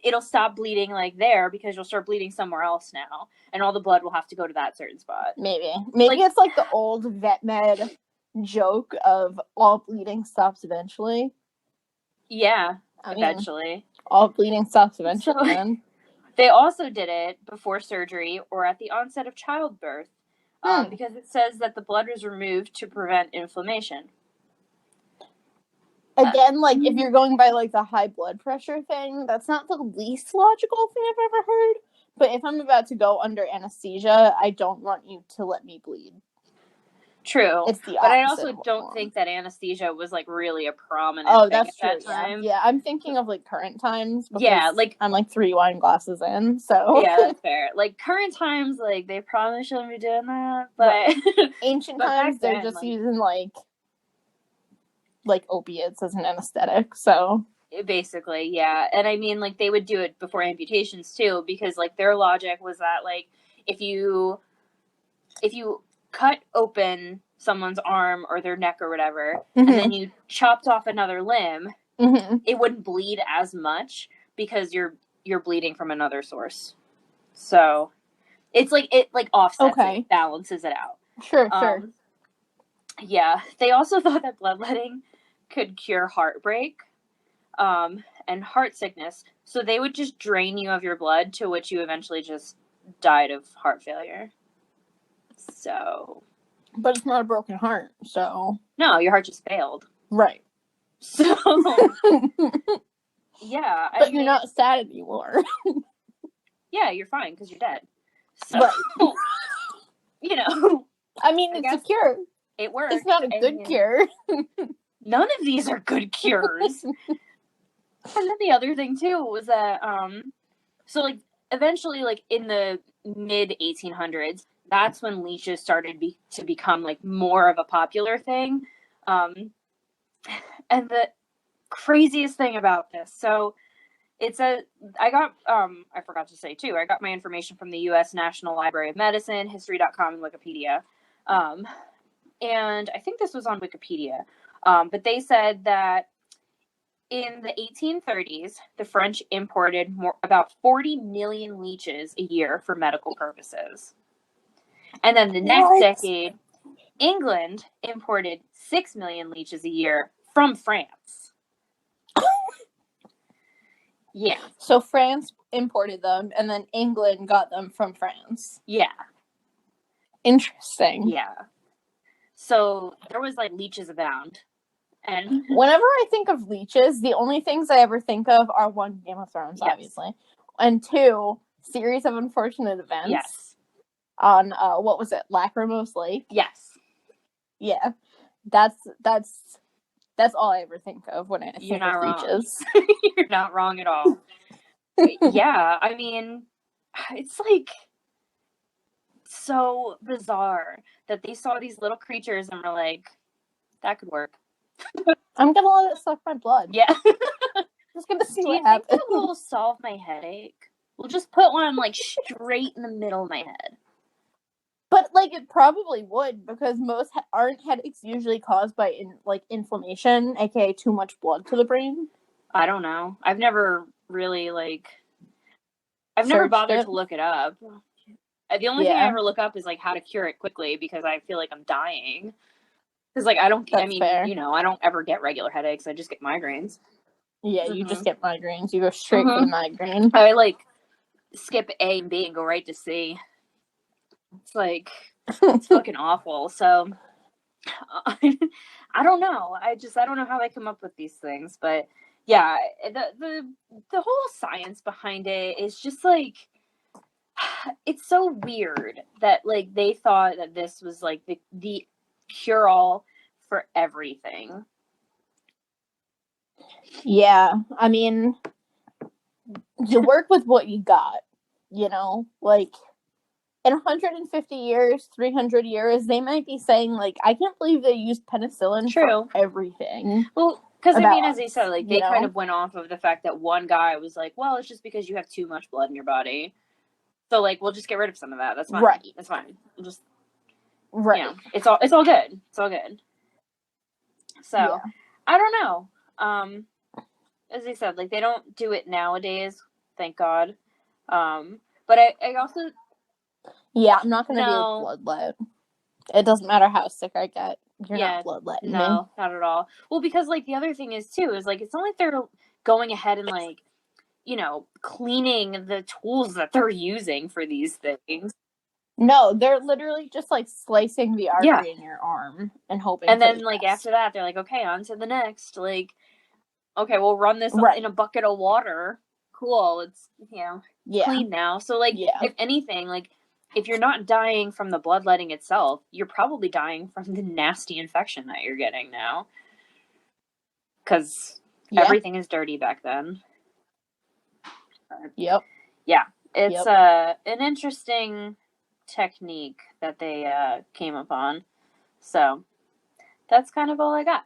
it'll stop bleeding like there because you'll start bleeding somewhere else now, and all the blood will have to go to that certain spot. Maybe it's like the old vet med joke of all bleeding stops eventually. Yeah, eventually. All bleeding stops eventually. Then they also did it before surgery or at the onset of childbirth, because it says that the blood was removed to prevent inflammation. Again, like, if you're going by, like, the high blood pressure thing, that's not the least logical thing I've ever heard. But if I'm about to go under anesthesia, I don't want you to let me bleed. True. It's the opposite. But I also don't think that anesthesia was, like, really a prominent thing that's at true, that time. Yeah, I'm thinking of, like, current times. Yeah, like... I'm, like, 3 wine glasses in, so... Yeah, that's fair. Like, current times, like, they probably shouldn't be doing that, but... Right. Ancient times, they're just using, like opiates as an anesthetic, so... Basically, yeah. And I mean, like, they would do it before amputations, too, because, like, their logic was that, like, if you cut open someone's arm or their neck or whatever, and then you chopped off another limb, it wouldn't bleed as much because you're bleeding from another source. So, it's like, it, like, offsets it, balances it out. Sure. Yeah. They also thought that bloodletting could cure heartbreak and heart sickness, so they would just drain you of your blood, to which you eventually just died of heart failure. So, but it's not a broken heart, so no, your heart just failed, right? So yeah, but you're not sad anymore. Yeah, you're fine because you're dead. So you know, I mean, it's a cure. It works. It's not a good cure. None of these are good cures. And then the other thing too was that so, like, eventually, like, in the mid 1800s, that's when leeches started to become, like, more of a popular thing. And the craziest thing about this, so I forgot to say too, I got my information from the U.S. National Library of Medicine, History.com, and Wikipedia. And I think this was on Wikipedia. But they said that in the 1830s, the French imported about 40 million leeches a year for medical purposes. And then the next decade, England imported 6 million leeches a year from France. Yeah. So France imported them, and then England got them from France. Yeah. Interesting. Yeah. So there was, like, leeches abound. And whenever I think of leeches, the only things I ever think of are 1, Game of Thrones, obviously, and 2, Series of Unfortunate Events. Yes. On what was it, Lachrymose Lake? Yes. Yeah, that's all I ever think of when I think of leeches. You're not wrong at all. Yeah, I mean, it's like so bizarre that they saw these little creatures and were like, that could work. I'm gonna let it suck my blood. Yeah. Just gonna see what happens. Do you think that will solve my headache? We'll just put one, like, straight in the middle of my head. But, like, it probably would, because aren't headaches usually caused by inflammation, aka too much blood to the brain? I don't know. I've never really, like, never bothered to look it up. The only thing I ever look up is, like, how to cure it quickly, because I feel like I'm dying. Because, like, I don't ever get regular headaches. I just get migraines. Yeah, you just get migraines. You go straight for the migraine. I, like, skip A and B and go right to C. It's, like, it's fucking awful. So, I don't know. I don't know how they come up with these things. But, yeah, the whole science behind it is just, like, it's so weird that, like, they thought that this was, like, the cure-all for everything. Yeah, I mean, you work with what you got, you know? Like, in 150 years, 300 years, they might be saying, like, I can't believe they used penicillin for everything. Well, because, I mean, as they said, like, they kind of went off of the fact that one guy was like, well, it's just because you have too much blood in your body. So, like, we'll just get rid of some of that. That's fine. Right. That's fine. We'll just... Right. You know, it's all good. It's all good. So, I don't know. As I said, like, they don't do it nowadays, thank God. But I also... Yeah, I'm not going to be No. bloodlet. It doesn't matter how sick I get. You're Yeah, not bloodletting me. no, not at all. Well, because, like, the other thing is, too, is, like, it's not like they're going ahead and, like, you know, cleaning the tools that they're using for these things. No, they're literally just, like, slicing the artery Yeah. in your arm and hoping And for then, the like, best. after that, they're like, okay, on to the next. Like, okay, we'll run this Right. in a bucket of water. Cool, it's, you know, Yeah. clean now. So, like, Yeah. if anything, like, if you're not dying from the bloodletting itself, you're probably dying from the nasty infection that you're getting now. Because Yeah. everything is dirty back then. Yep. Yeah, it's Yep. an interesting technique that they came upon. So that's kind of all I got.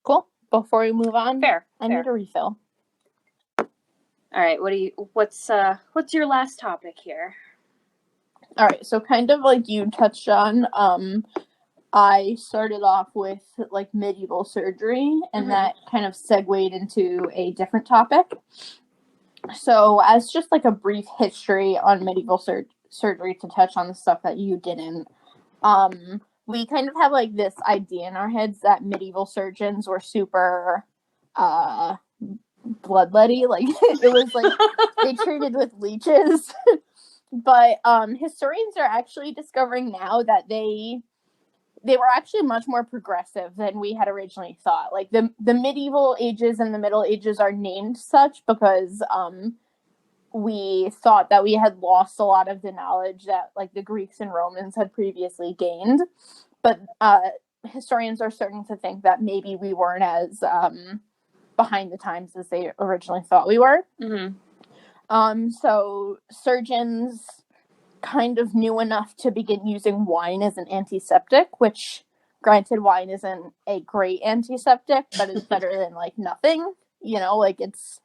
Cool. Before we move on, Fair. I need a refill. All right, what's your last topic here? All right, so kind of like you touched on, I started off with, like, medieval surgery, and that kind of segued into a different topic. So, as just, like, a brief history on medieval surgery to touch on the stuff that you didn't, we kind of have, like, this idea in our heads that medieval surgeons were super, bloodletty. Like, it was, like, they treated with leeches. But, historians are actually discovering now that they were actually much more progressive than we had originally thought. Like, the medieval ages and the Middle Ages are named such because we thought that we had lost a lot of the knowledge that, like, the Greeks and Romans had previously gained. But historians are starting to think that maybe we weren't as behind the times as they originally thought we were. So surgeons kind of knew enough to begin using wine as an antiseptic, which, granted, wine isn't a great antiseptic, but it's better than, like, nothing. You know, like, it's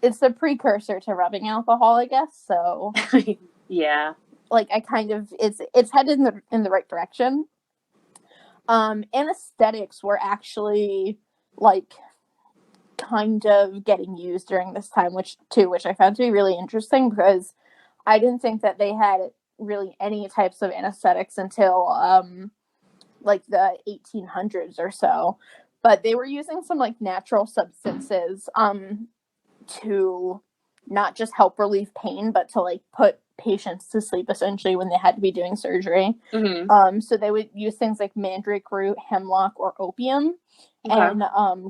the precursor to rubbing alcohol, I guess. So yeah, like, I kind of it's headed in the right direction. Anesthetics were actually, like, kind of getting used during this time, which I found to be really interesting, because I didn't think that they had really any types of anesthetics until like the 1800s or so. But they were using some, like, natural substances to not just help relieve pain, but to, like, put patients to sleep, essentially, when they had to be doing surgery. So they would use things like mandrake root, hemlock, or opium. And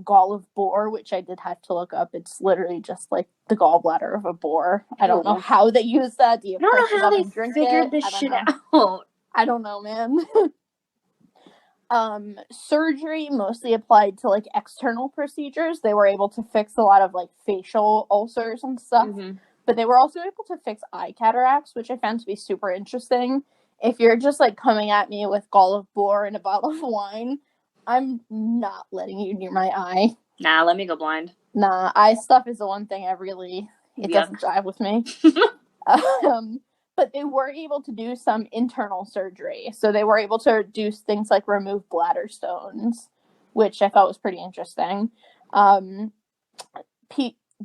gall of boar, which I did have to look up. It's literally just, like, the gallbladder of a boar. I don't know how they use that. Do you I don't press know it how up they and drink figured it? this I don't shit know. out. I don't know, man. Surgery mostly applied to, like, external procedures. They were able to fix a lot of, like, facial ulcers and stuff. But they were also able to fix eye cataracts, which I found to be super interesting. If you're just, like, coming at me with gall of boar and a bottle of wine, I'm not letting you near my eye. Nah, let me go blind. Nah, eye stuff is the one thing it doesn't jive with me. But they were able to do some internal surgery. So they were able to do things like remove bladder stones, which I thought was pretty interesting.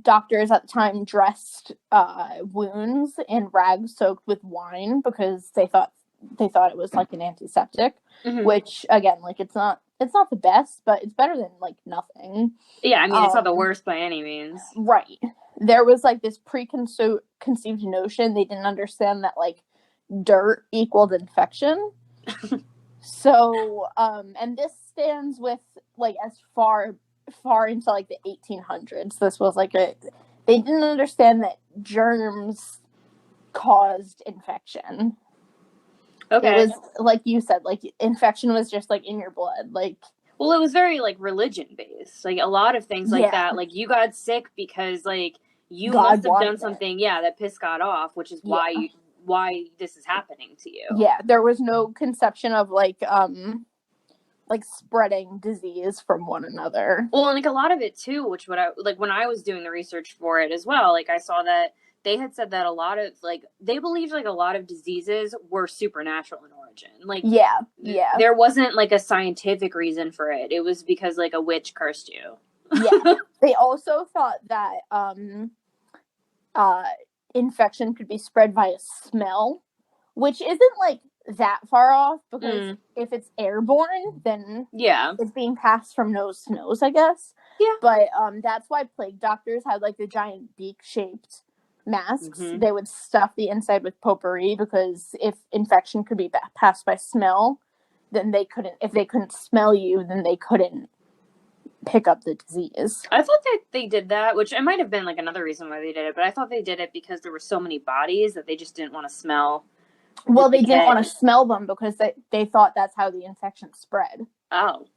Doctors at the time dressed wounds in rags soaked with wine because they thought it was, like, an antiseptic, which, again, like, it's not the best, but it's better than, like, nothing. Yeah, I mean, it's not the worst by any means. Right. There was, like, this preconceived notion. They didn't understand that, like, dirt equaled infection. So, and this stands with, like, as far into, like, the 1800s. This was, like, they didn't understand that germs caused infection. Okay. It was, like you said, like, infection was just, like, in your blood. Like, well, it was very, like, religion based. Like, a lot of things like that. Like, you got sick because, like, you must have done something, that pissed God off, which is why this is happening to you. Yeah, there was no conception of, like spreading disease from one another. Well, and, like, a lot of it too, which when I was doing the research for it as well, like, I saw that they had said that a lot of, like, they believed, like, a lot of diseases were supernatural in imagine. Like, yeah. there wasn't like a scientific reason for it. It was because like a witch cursed you. Yeah. They also thought that infection could be spread via smell, which isn't like that far off, because if it's airborne, then it's being passed from nose to nose, I guess. Yeah. But that's why plague doctors had like the giant beak-shaped masks. They would stuff the inside with potpourri, because if infection could be passed by smell, then they couldn't. If they couldn't smell you, then they couldn't pick up the disease. I thought that they did that, which it might have been like another reason why they did it, but I thought they did it because there were so many bodies that they just didn't want to smell. Well, they didn't want to smell them because they thought that's how the infection spread. Oh.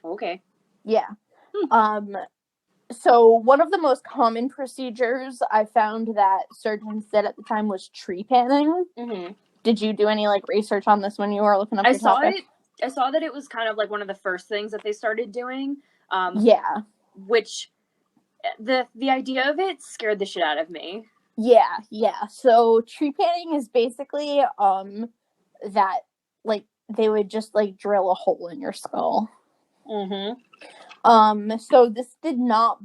Okay. Yeah. So one of the most common procedures I found that surgeons did at the time was tree panning. Mm-hmm. Did you do any like research on this when you were looking up your topic? I saw that it was kind of like one of the first things that they started doing. Yeah. Which the idea of it scared the shit out of me. Yeah. So tree panning is basically that like they would just like drill a hole in your skull. Mm-hmm. So this did not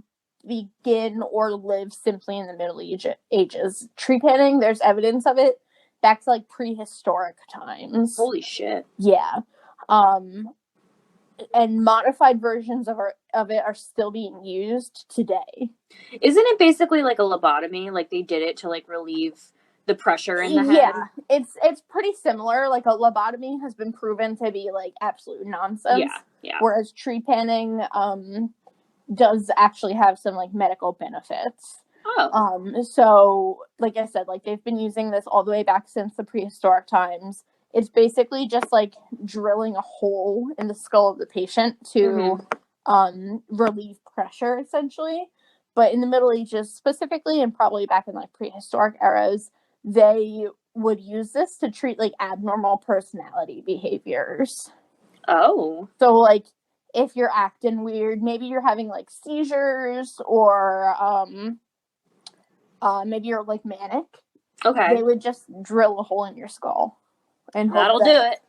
begin or live simply in the Middle Ages. Tree panning, there's evidence of it back to like prehistoric times. Holy shit. Yeah. And modified versions of it are still being used today. Isn't it basically like a lobotomy? Like they did it to like relieve the pressure in the head? Yeah, it's pretty similar. Like a lobotomy has been proven to be like absolute nonsense. Yeah. Whereas tree panning does actually have some like medical benefits. Oh. So like I said, like they've been using this all the way back since the prehistoric times. It's basically just like drilling a hole in the skull of the patient to relieve pressure, essentially. But in the Middle Ages specifically, and probably back in like prehistoric eras, they would use this to treat like abnormal personality behaviors. Oh. So like if you're acting weird, maybe you're having like seizures, or maybe you're like manic. Okay. They would just drill a hole in your skull. And that'll do it.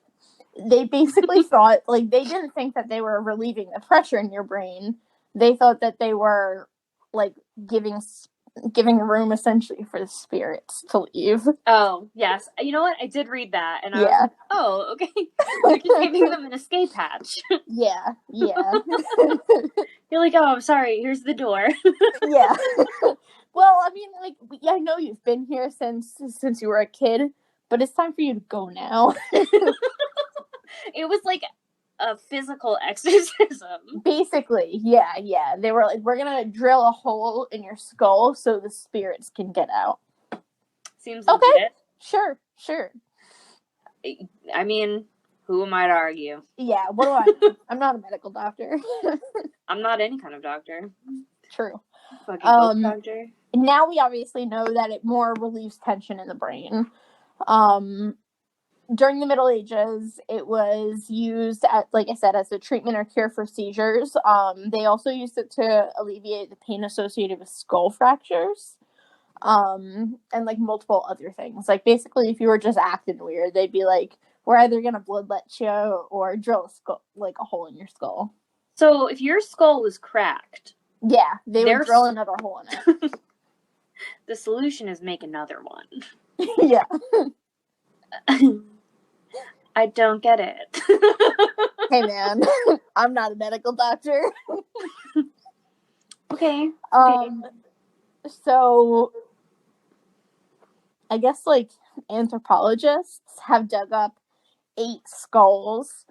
They basically thought, like, they didn't think that they were relieving the pressure in your brain. They thought that they were, like, giving room, essentially, for the spirits to leave. Oh, yes. You know what? I did read that, and I was like, oh, okay. You're just giving them an escape hatch. Yeah. You're like, oh, I'm sorry, here's the door. Yeah. Well, I mean, like, I know you've been here since you were a kid, but it's time for you to go now. It was like a physical exorcism. Basically, yeah. They were like, we're going to drill a hole in your skull so the spirits can get out. Seems legit. Okay, sure. I mean, who am I to argue? Yeah, what do I know? I'm not a medical doctor. I'm not any kind of doctor. True. Fucking doctor. Now we obviously know that it more relieves tension in the brain. During the Middle Ages, it was used, like I said, as a treatment or cure for seizures. They also used it to alleviate the pain associated with skull fractures, and like multiple other things. Like basically, if you were just acting weird, they'd be like, "We're either gonna bloodlet you or drill a hole in your skull." So if your skull was cracked, yeah, they would drill another hole in it. The solution is make another one. Yeah. I don't get it. Hey man, I'm not a medical doctor. Okay. So I guess like anthropologists have dug up 8 skulls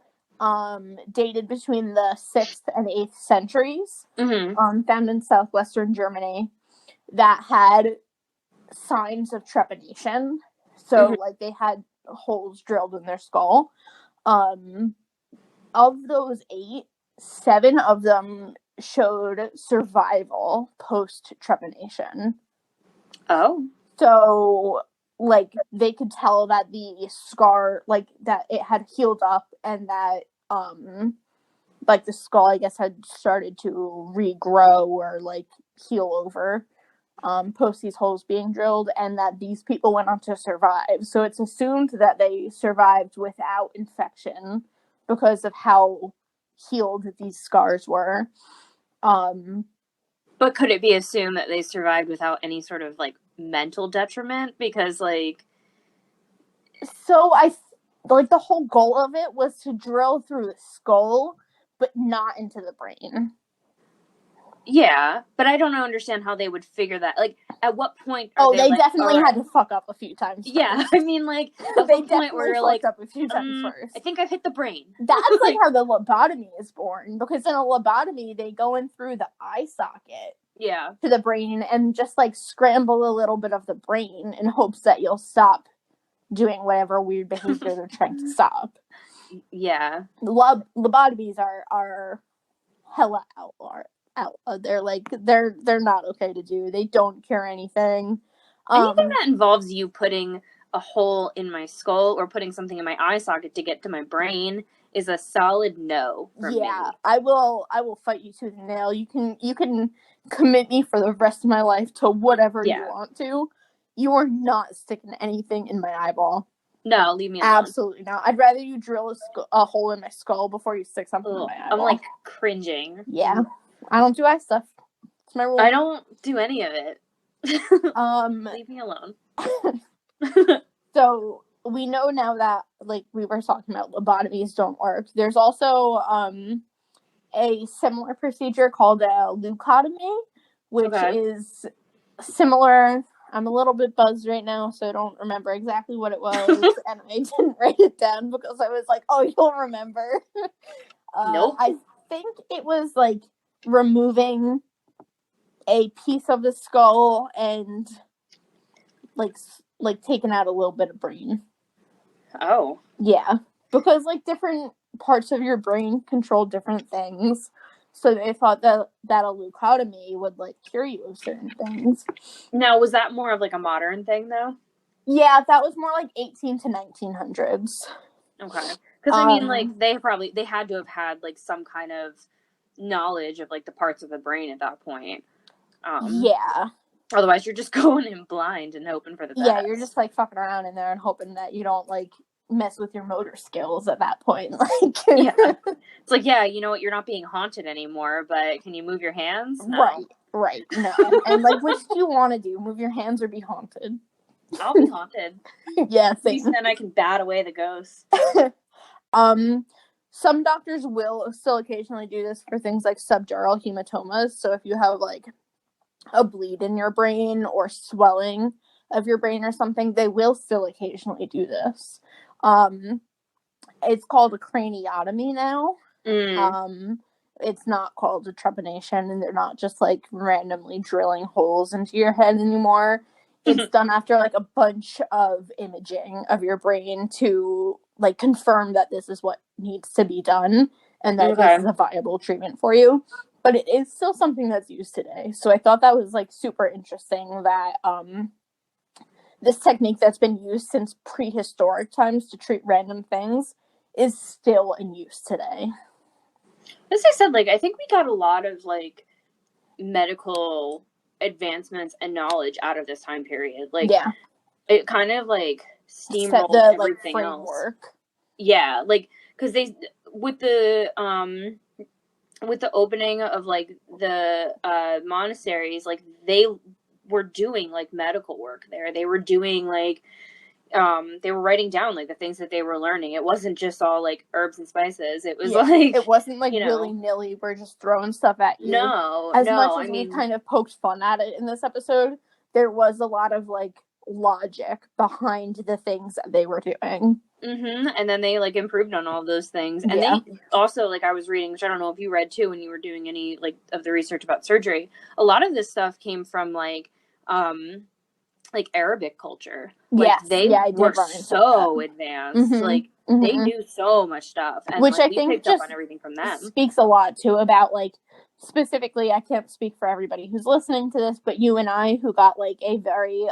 dated between the 6th and 8th centuries, found in southwestern Germany, that had signs of trepidation. So like they had holes drilled in their skull. Of those 8, 7 of them showed survival post trepanation. Oh. So like they could tell that the scar, like that it had healed up, and that like the skull, I guess, had started to regrow or like heal over. post these holes being drilled, and that these people went on to survive. So it's assumed that they survived without infection because of how healed these scars were. But could it be assumed that they survived without any sort of like mental detriment? Because like, so the whole goal of it was to drill through the skull, but not into the brain. yeah, but I don't understand how they would figure that. Like, at what point? They like, definitely had to fuck up a few times. Yeah, I mean, like, at they what point where you're like, up a few times first. I think I've hit the brain. That's like how the lobotomy is born, because in a lobotomy they go in through the eye socket, to the brain, and just like scramble a little bit of the brain in hopes that you'll stop doing whatever weird behavior they're trying to stop. Yeah, lobotomies are hella out. They're like they're not okay to do. They don't cure anything. Anything that involves you putting a hole in my skull or putting something in my eye socket to get to my brain is a solid no for me. I will fight you tooth and nail. You can commit me for the rest of my life to whatever you want to. You are not sticking anything in my eyeball. No, leave me alone. Absolutely not. I'd rather you drill a hole in my skull before you stick something in my eyeball. I'm like cringing. Yeah. I don't do eye stuff. It's my rule. I don't do any of it. Leave me alone. So we know now that, like we were talking about, lobotomies don't work. There's also a similar procedure called a leucotomy, which is similar. I'm a little bit buzzed right now, so I don't remember exactly what it was, and I didn't write it down because I was like, "Oh, you'll remember." Nope. I think it was like removing a piece of the skull and like taking out a little bit of brain. Oh. Yeah, because like different parts of your brain control different things. So they thought that a leucotomy would like cure you of certain things. Now, was that more of like a modern thing though? Yeah, that was more like 18 to 1900s. Okay. Because I mean, like they had to have had like some kind of knowledge of like the parts of the brain at that point. Yeah. Otherwise, you're just going in blind and hoping for the best. Yeah, you're just like fucking around in there and hoping that you don't like mess with your motor skills at that point. Like, yeah, it's like, yeah, you know what? You're not being haunted anymore, but can you move your hands? No. Right. No. And like, which do you want to do? Move your hands or be haunted? I'll be haunted. Yeah, at least then I can bat away the ghosts. Some doctors will still occasionally do this for things like subdural hematomas. So if you have like a bleed in your brain or swelling of your brain or something, they will still occasionally do this. It's called a craniotomy now. It's not called a trepanation, and they're not just like randomly drilling holes into your head anymore. It's done after like a bunch of imaging of your brain to like confirm that this is what needs to be done and that this is a viable treatment for you. But it is still something that's used today. So I thought that was like super interesting that this technique that's been used since prehistoric times to treat random things is still in use today. As I said, like, I think we got a lot of like medical advancements and knowledge out of this time period. Like, it kind of like steamrolled everything else. Yeah, like, because they with the opening of like the monasteries, like they were doing like medical work there. They were doing like they were writing down like the things that they were learning. It wasn't just all like herbs and spices. It was like, it wasn't like willy-nilly, we're just throwing stuff at you. As much as we kind of poked fun at it in this episode, there was a lot of like logic behind the things that they were doing. And then they like improved on all those things. And they also, like, I was reading, which I don't know if you read too when you were doing any like of the research about surgery, a lot of this stuff came from like Arabic culture. Like they were so advanced. Like they knew so much stuff, and which like, I think picked up on everything from them. Speaks a lot too about like specifically, I can't speak for everybody who's listening to this, but you and I, who got like a very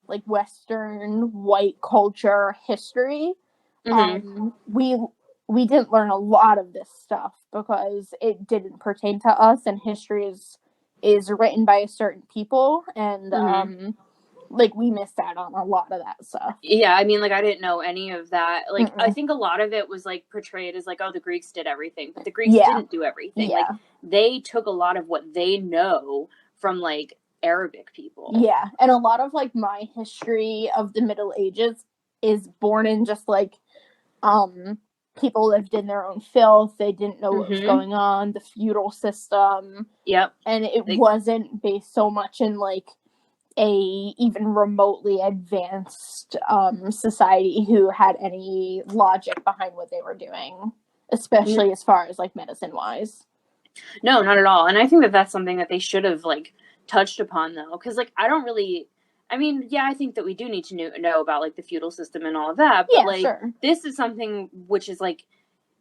like Western white culture history, we didn't learn a lot of this stuff because it didn't pertain to us, and history is is written by a certain people, and Mm-hmm. like we missed out on a lot of that stuff. Yeah, I mean, like, I didn't know any of that. Like, I Mm-mm. think a lot of it was, like, portrayed as, like, oh, the Greeks did everything. But the Greeks Yeah. didn't do everything. Like, Yeah. they took a lot of what they know from, like, Arabic people. Yeah. And a lot of, like, my history of the Middle Ages is born in just, like, people lived in their own filth. They didn't know what was Mm-hmm. going on, the feudal system. Yep. And it wasn't based so much in, like, a even remotely advanced society who had any logic behind what they were doing, especially as far as, like, medicine wise. No, not at all. And I think that that's something that they should have, like, touched upon, though, because, like, I don't really, I mean, yeah, I think that we do need to know about, like, the feudal system and all of that, but, Yeah, like, sure. this is something which is, like,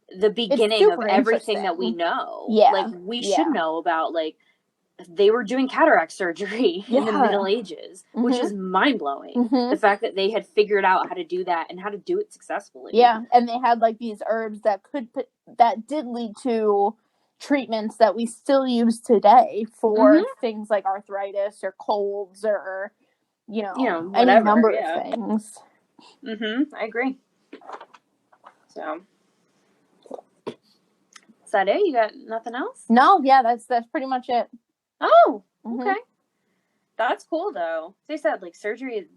the beginning of super everything that we interesting. know. Yeah, Like, we yeah. should know about, like, they were doing cataract surgery in the Yeah. Middle Ages, which is mind-blowing. Mhm. The fact that they had figured out how to do that and how to do it successfully. Yeah, and they had, like, these herbs that that did lead to treatments that we still use today for things like arthritis or colds or, you know, whatever, any number of things. I agree. So, is that it? You got nothing else? No, yeah, that's pretty much it. Oh, okay. That's cool, though. They said, like, surgery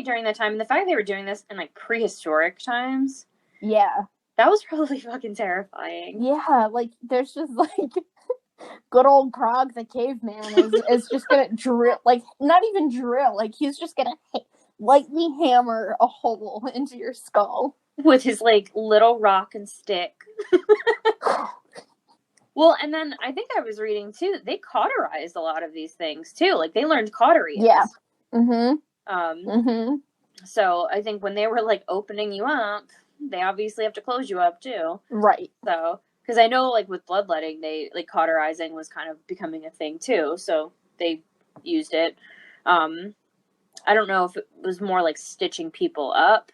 during that time, and the fact they were doing this in, like, prehistoric times. Yeah. That was probably fucking terrifying. Yeah, like, there's just, like, good old Krog the caveman is just gonna drill, like, not even drill, like, he's just gonna lightly hammer a hole into your skull. With his, like, little rock and stick. Well, and then I think I was reading, too, that they cauterized a lot of these things, too. Like, they learned cautery. Yeah. So I think when they were, like, opening you up, they obviously have to close you up, too. Right. So, because I know, like, with bloodletting, they, like, cauterizing was kind of becoming a thing, too. So they used it. I don't know if it was more, like, stitching people up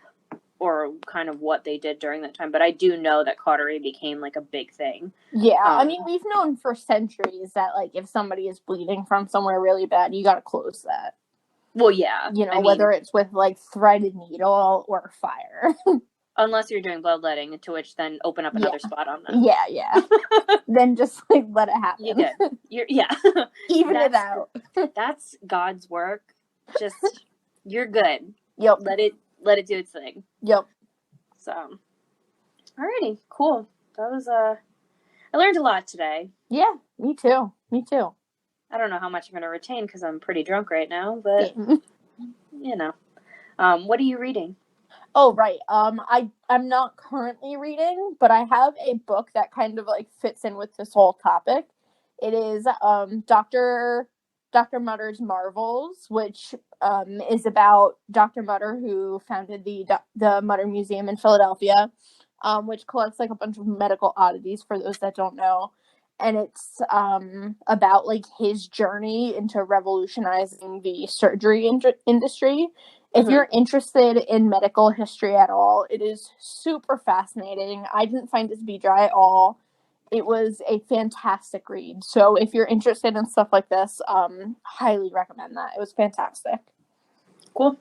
or kind of what they did during that time, but I do know that cautery became, like, a big thing. Yeah, I mean, we've known for centuries that, like, if somebody is bleeding from somewhere really bad, you gotta close that. Well, yeah. You know, whether it's with, like, threaded needle or fire. Unless you're doing bloodletting, to which then open up another spot on them. Yeah. Then just, like, let it happen. You good. Yeah. Even it out. That's God's work. Just, you're good. Yep. Let it do its thing. Yep. So, alrighty, cool. That was, I learned a lot today. Yeah, me too. I don't know how much I'm going to retain because I'm pretty drunk right now, but, you know. What are you reading? Oh, right. I'm not currently reading, but I have a book that kind of, like, fits in with this whole topic. It is Dr. Mutter's Marvels, which is about Dr. Mutter, who founded the Mutter Museum in Philadelphia, which collects, like, a bunch of medical oddities for those that don't know. And it's about, like, his journey into revolutionizing the surgery industry. If you're interested in medical history at all, it is super fascinating. I didn't find it to be dry at all. It was a fantastic read. So if you're interested in stuff like this, highly recommend that. It was fantastic. Cool.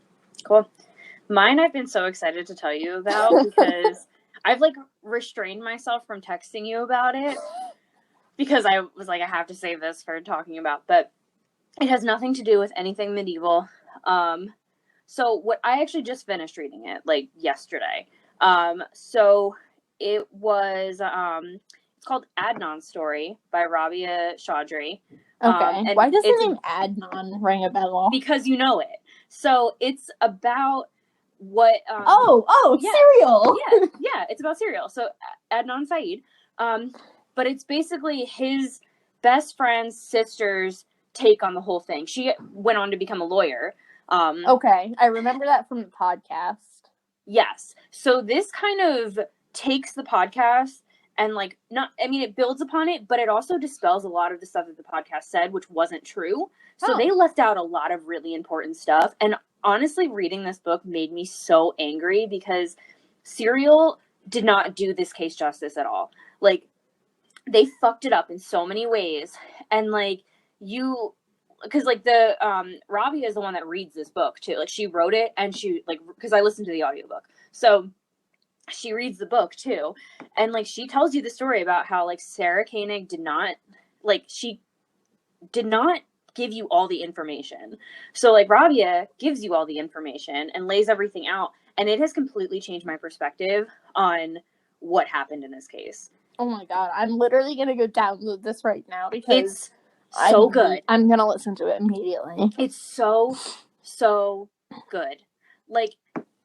Mine I've been so excited to tell you about because I've, like, restrained myself from texting you about it because I was like, I have to save this for talking about, but it has nothing to do with anything medieval. So what I actually just finished reading it, like, yesterday. So it was, it's called Adnan's Story by Rabia Chaudhry. Okay. And why does the name Adnan ring a bell? Because you know it. So it's about what... Serial! Yeah, it's about Serial. So Adnan Saeed. But it's basically his best friend's sister's take on the whole thing. She went on to become a lawyer. Okay, I remember that from the podcast. Yes. So this kind of takes the podcast and, like, it builds upon it, but it also dispels a lot of the stuff that the podcast said, which wasn't true. So they left out a lot of really important stuff. And honestly, reading this book made me so angry because Serial did not do this case justice at all. Like, they fucked it up in so many ways. And like you, because like the Rabia is the one that reads this book too. Like she wrote it, and she like, because I listened to the audiobook, so she reads the book too, and like she tells you the story about how like Sarah Koenig did not, like she did not give you all the information. So like Rabia gives you all the information and lays everything out, and it has completely changed my perspective on what happened in this case. Oh my god, I'm literally gonna go download this right now because it's so good. I'm gonna listen to it immediately. It's so good. Like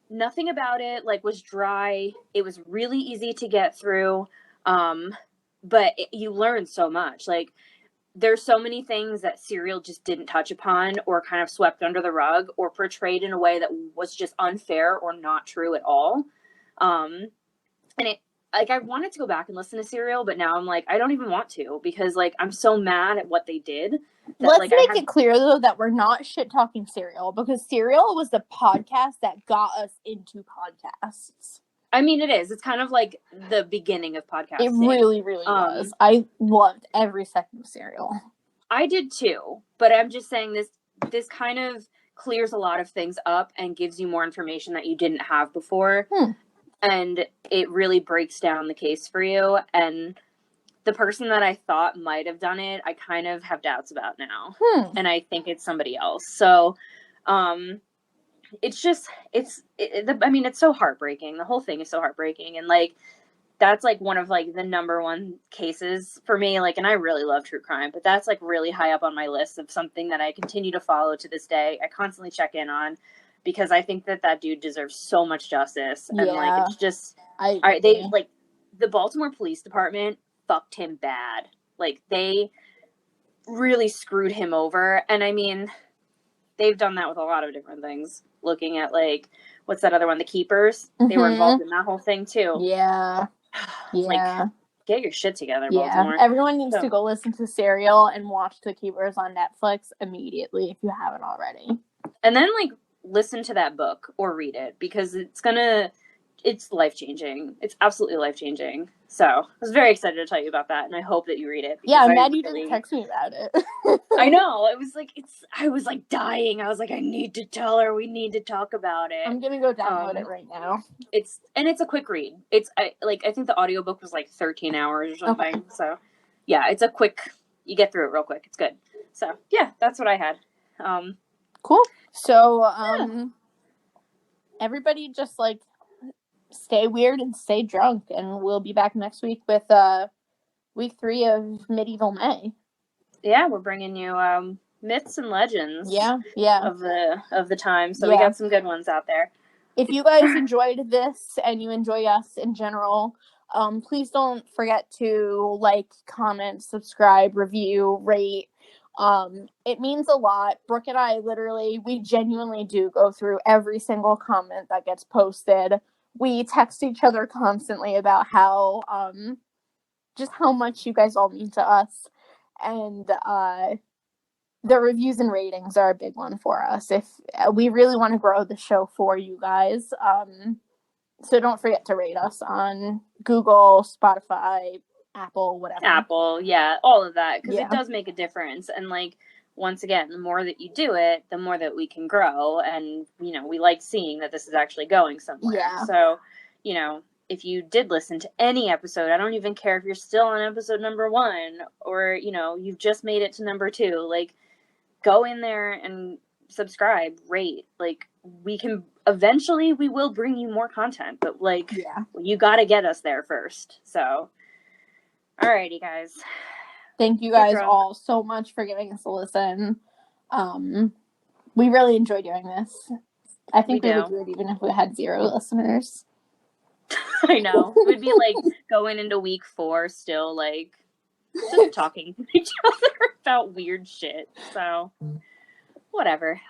nothing about it like was dry. It was really easy to get through. But you learn so much. Like there's so many things that Serial just didn't touch upon, or kind of swept under the rug, or portrayed in a way that was just unfair or not true at all. And it, like, I wanted to go back and listen to Serial, but now I'm like, I don't even want to, because like I'm so mad at what they did. Let's like, make it clear though that we're not shit talking Serial, because Serial was the podcast that got us into podcasts. I mean, it is. It's kind of like the beginning of podcasting. It really, really was. I loved every second of Serial. I did too, but I'm just saying this kind of clears a lot of things up and gives you more information that you didn't have before. And it really breaks down the case for you. And the person that I thought might have done it, I kind of have doubts about now. And I think it's somebody else. So, it's just, I mean, it's so heartbreaking. The whole thing is so heartbreaking. And like, that's like one of like the number one cases for me. Like, and I really love true crime, but that's like really high up on my list of something that I continue to follow to this day. I constantly check in on, because I think that dude deserves so much justice. And like, it's just, they like the Baltimore Police Department fucked him bad. Like they really screwed him over. And I mean, they've done that with a lot of different things. Looking at like, what's that other one? The Keepers. They were involved in that whole thing too. Yeah. Like, get your shit together, Baltimore. Everyone needs to go listen to Serial and watch The Keepers on Netflix immediately if you haven't already. And then like listen to that book or read it, because it's life-changing. It's absolutely life-changing. So I was very excited to tell you about that, and I hope that you read it. Yeah, I'm mad you didn't text me about it. I know. It was like, I was like dying. I was like, I need to tell her. We need to talk about it. I'm going to go download it right now. It's a quick read. I think the audiobook was like 13 hours or something. Okay. So yeah, it's a quick, you get through it real quick. It's good. So yeah, that's what I had. Cool. So, everybody just like, stay weird and stay drunk, and we'll be back next week with week 3 of Medieval May. Yeah, we're bringing you myths and legends. Yeah. Of the time. So we got some good ones out there. If you guys enjoyed this and you enjoy us in general, please don't forget to like, comment, subscribe, review, rate. It means a lot. Brooke and I we genuinely do go through every single comment that gets posted. We text each other constantly about how, just how much you guys all mean to us. And, the reviews and ratings are a big one for us. If we really want to grow the show for you guys. So don't forget to rate us on Google, Spotify, Apple, whatever. Apple, yeah, all of that. Because it does make a difference. And like, once again, the more that you do it, the more that we can grow. And, you know, we like seeing that this is actually going somewhere. Yeah. So, you know, if you did listen to any episode, I don't even care if you're still on episode number 1, or, you know, you've just made it to number 2, like, go in there and subscribe, rate. Like, we will bring you more content, but like, you got to get us there first. So, alrighty, guys. Thank you guys all so much for giving us a listen. We really enjoy doing this. I think we would do it even if we had 0 listeners. I know. We'd be like going into week 4 still like just talking to each other about weird shit. So whatever.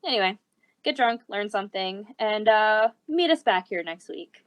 Anyway, get drunk, learn something, and meet us back here next week.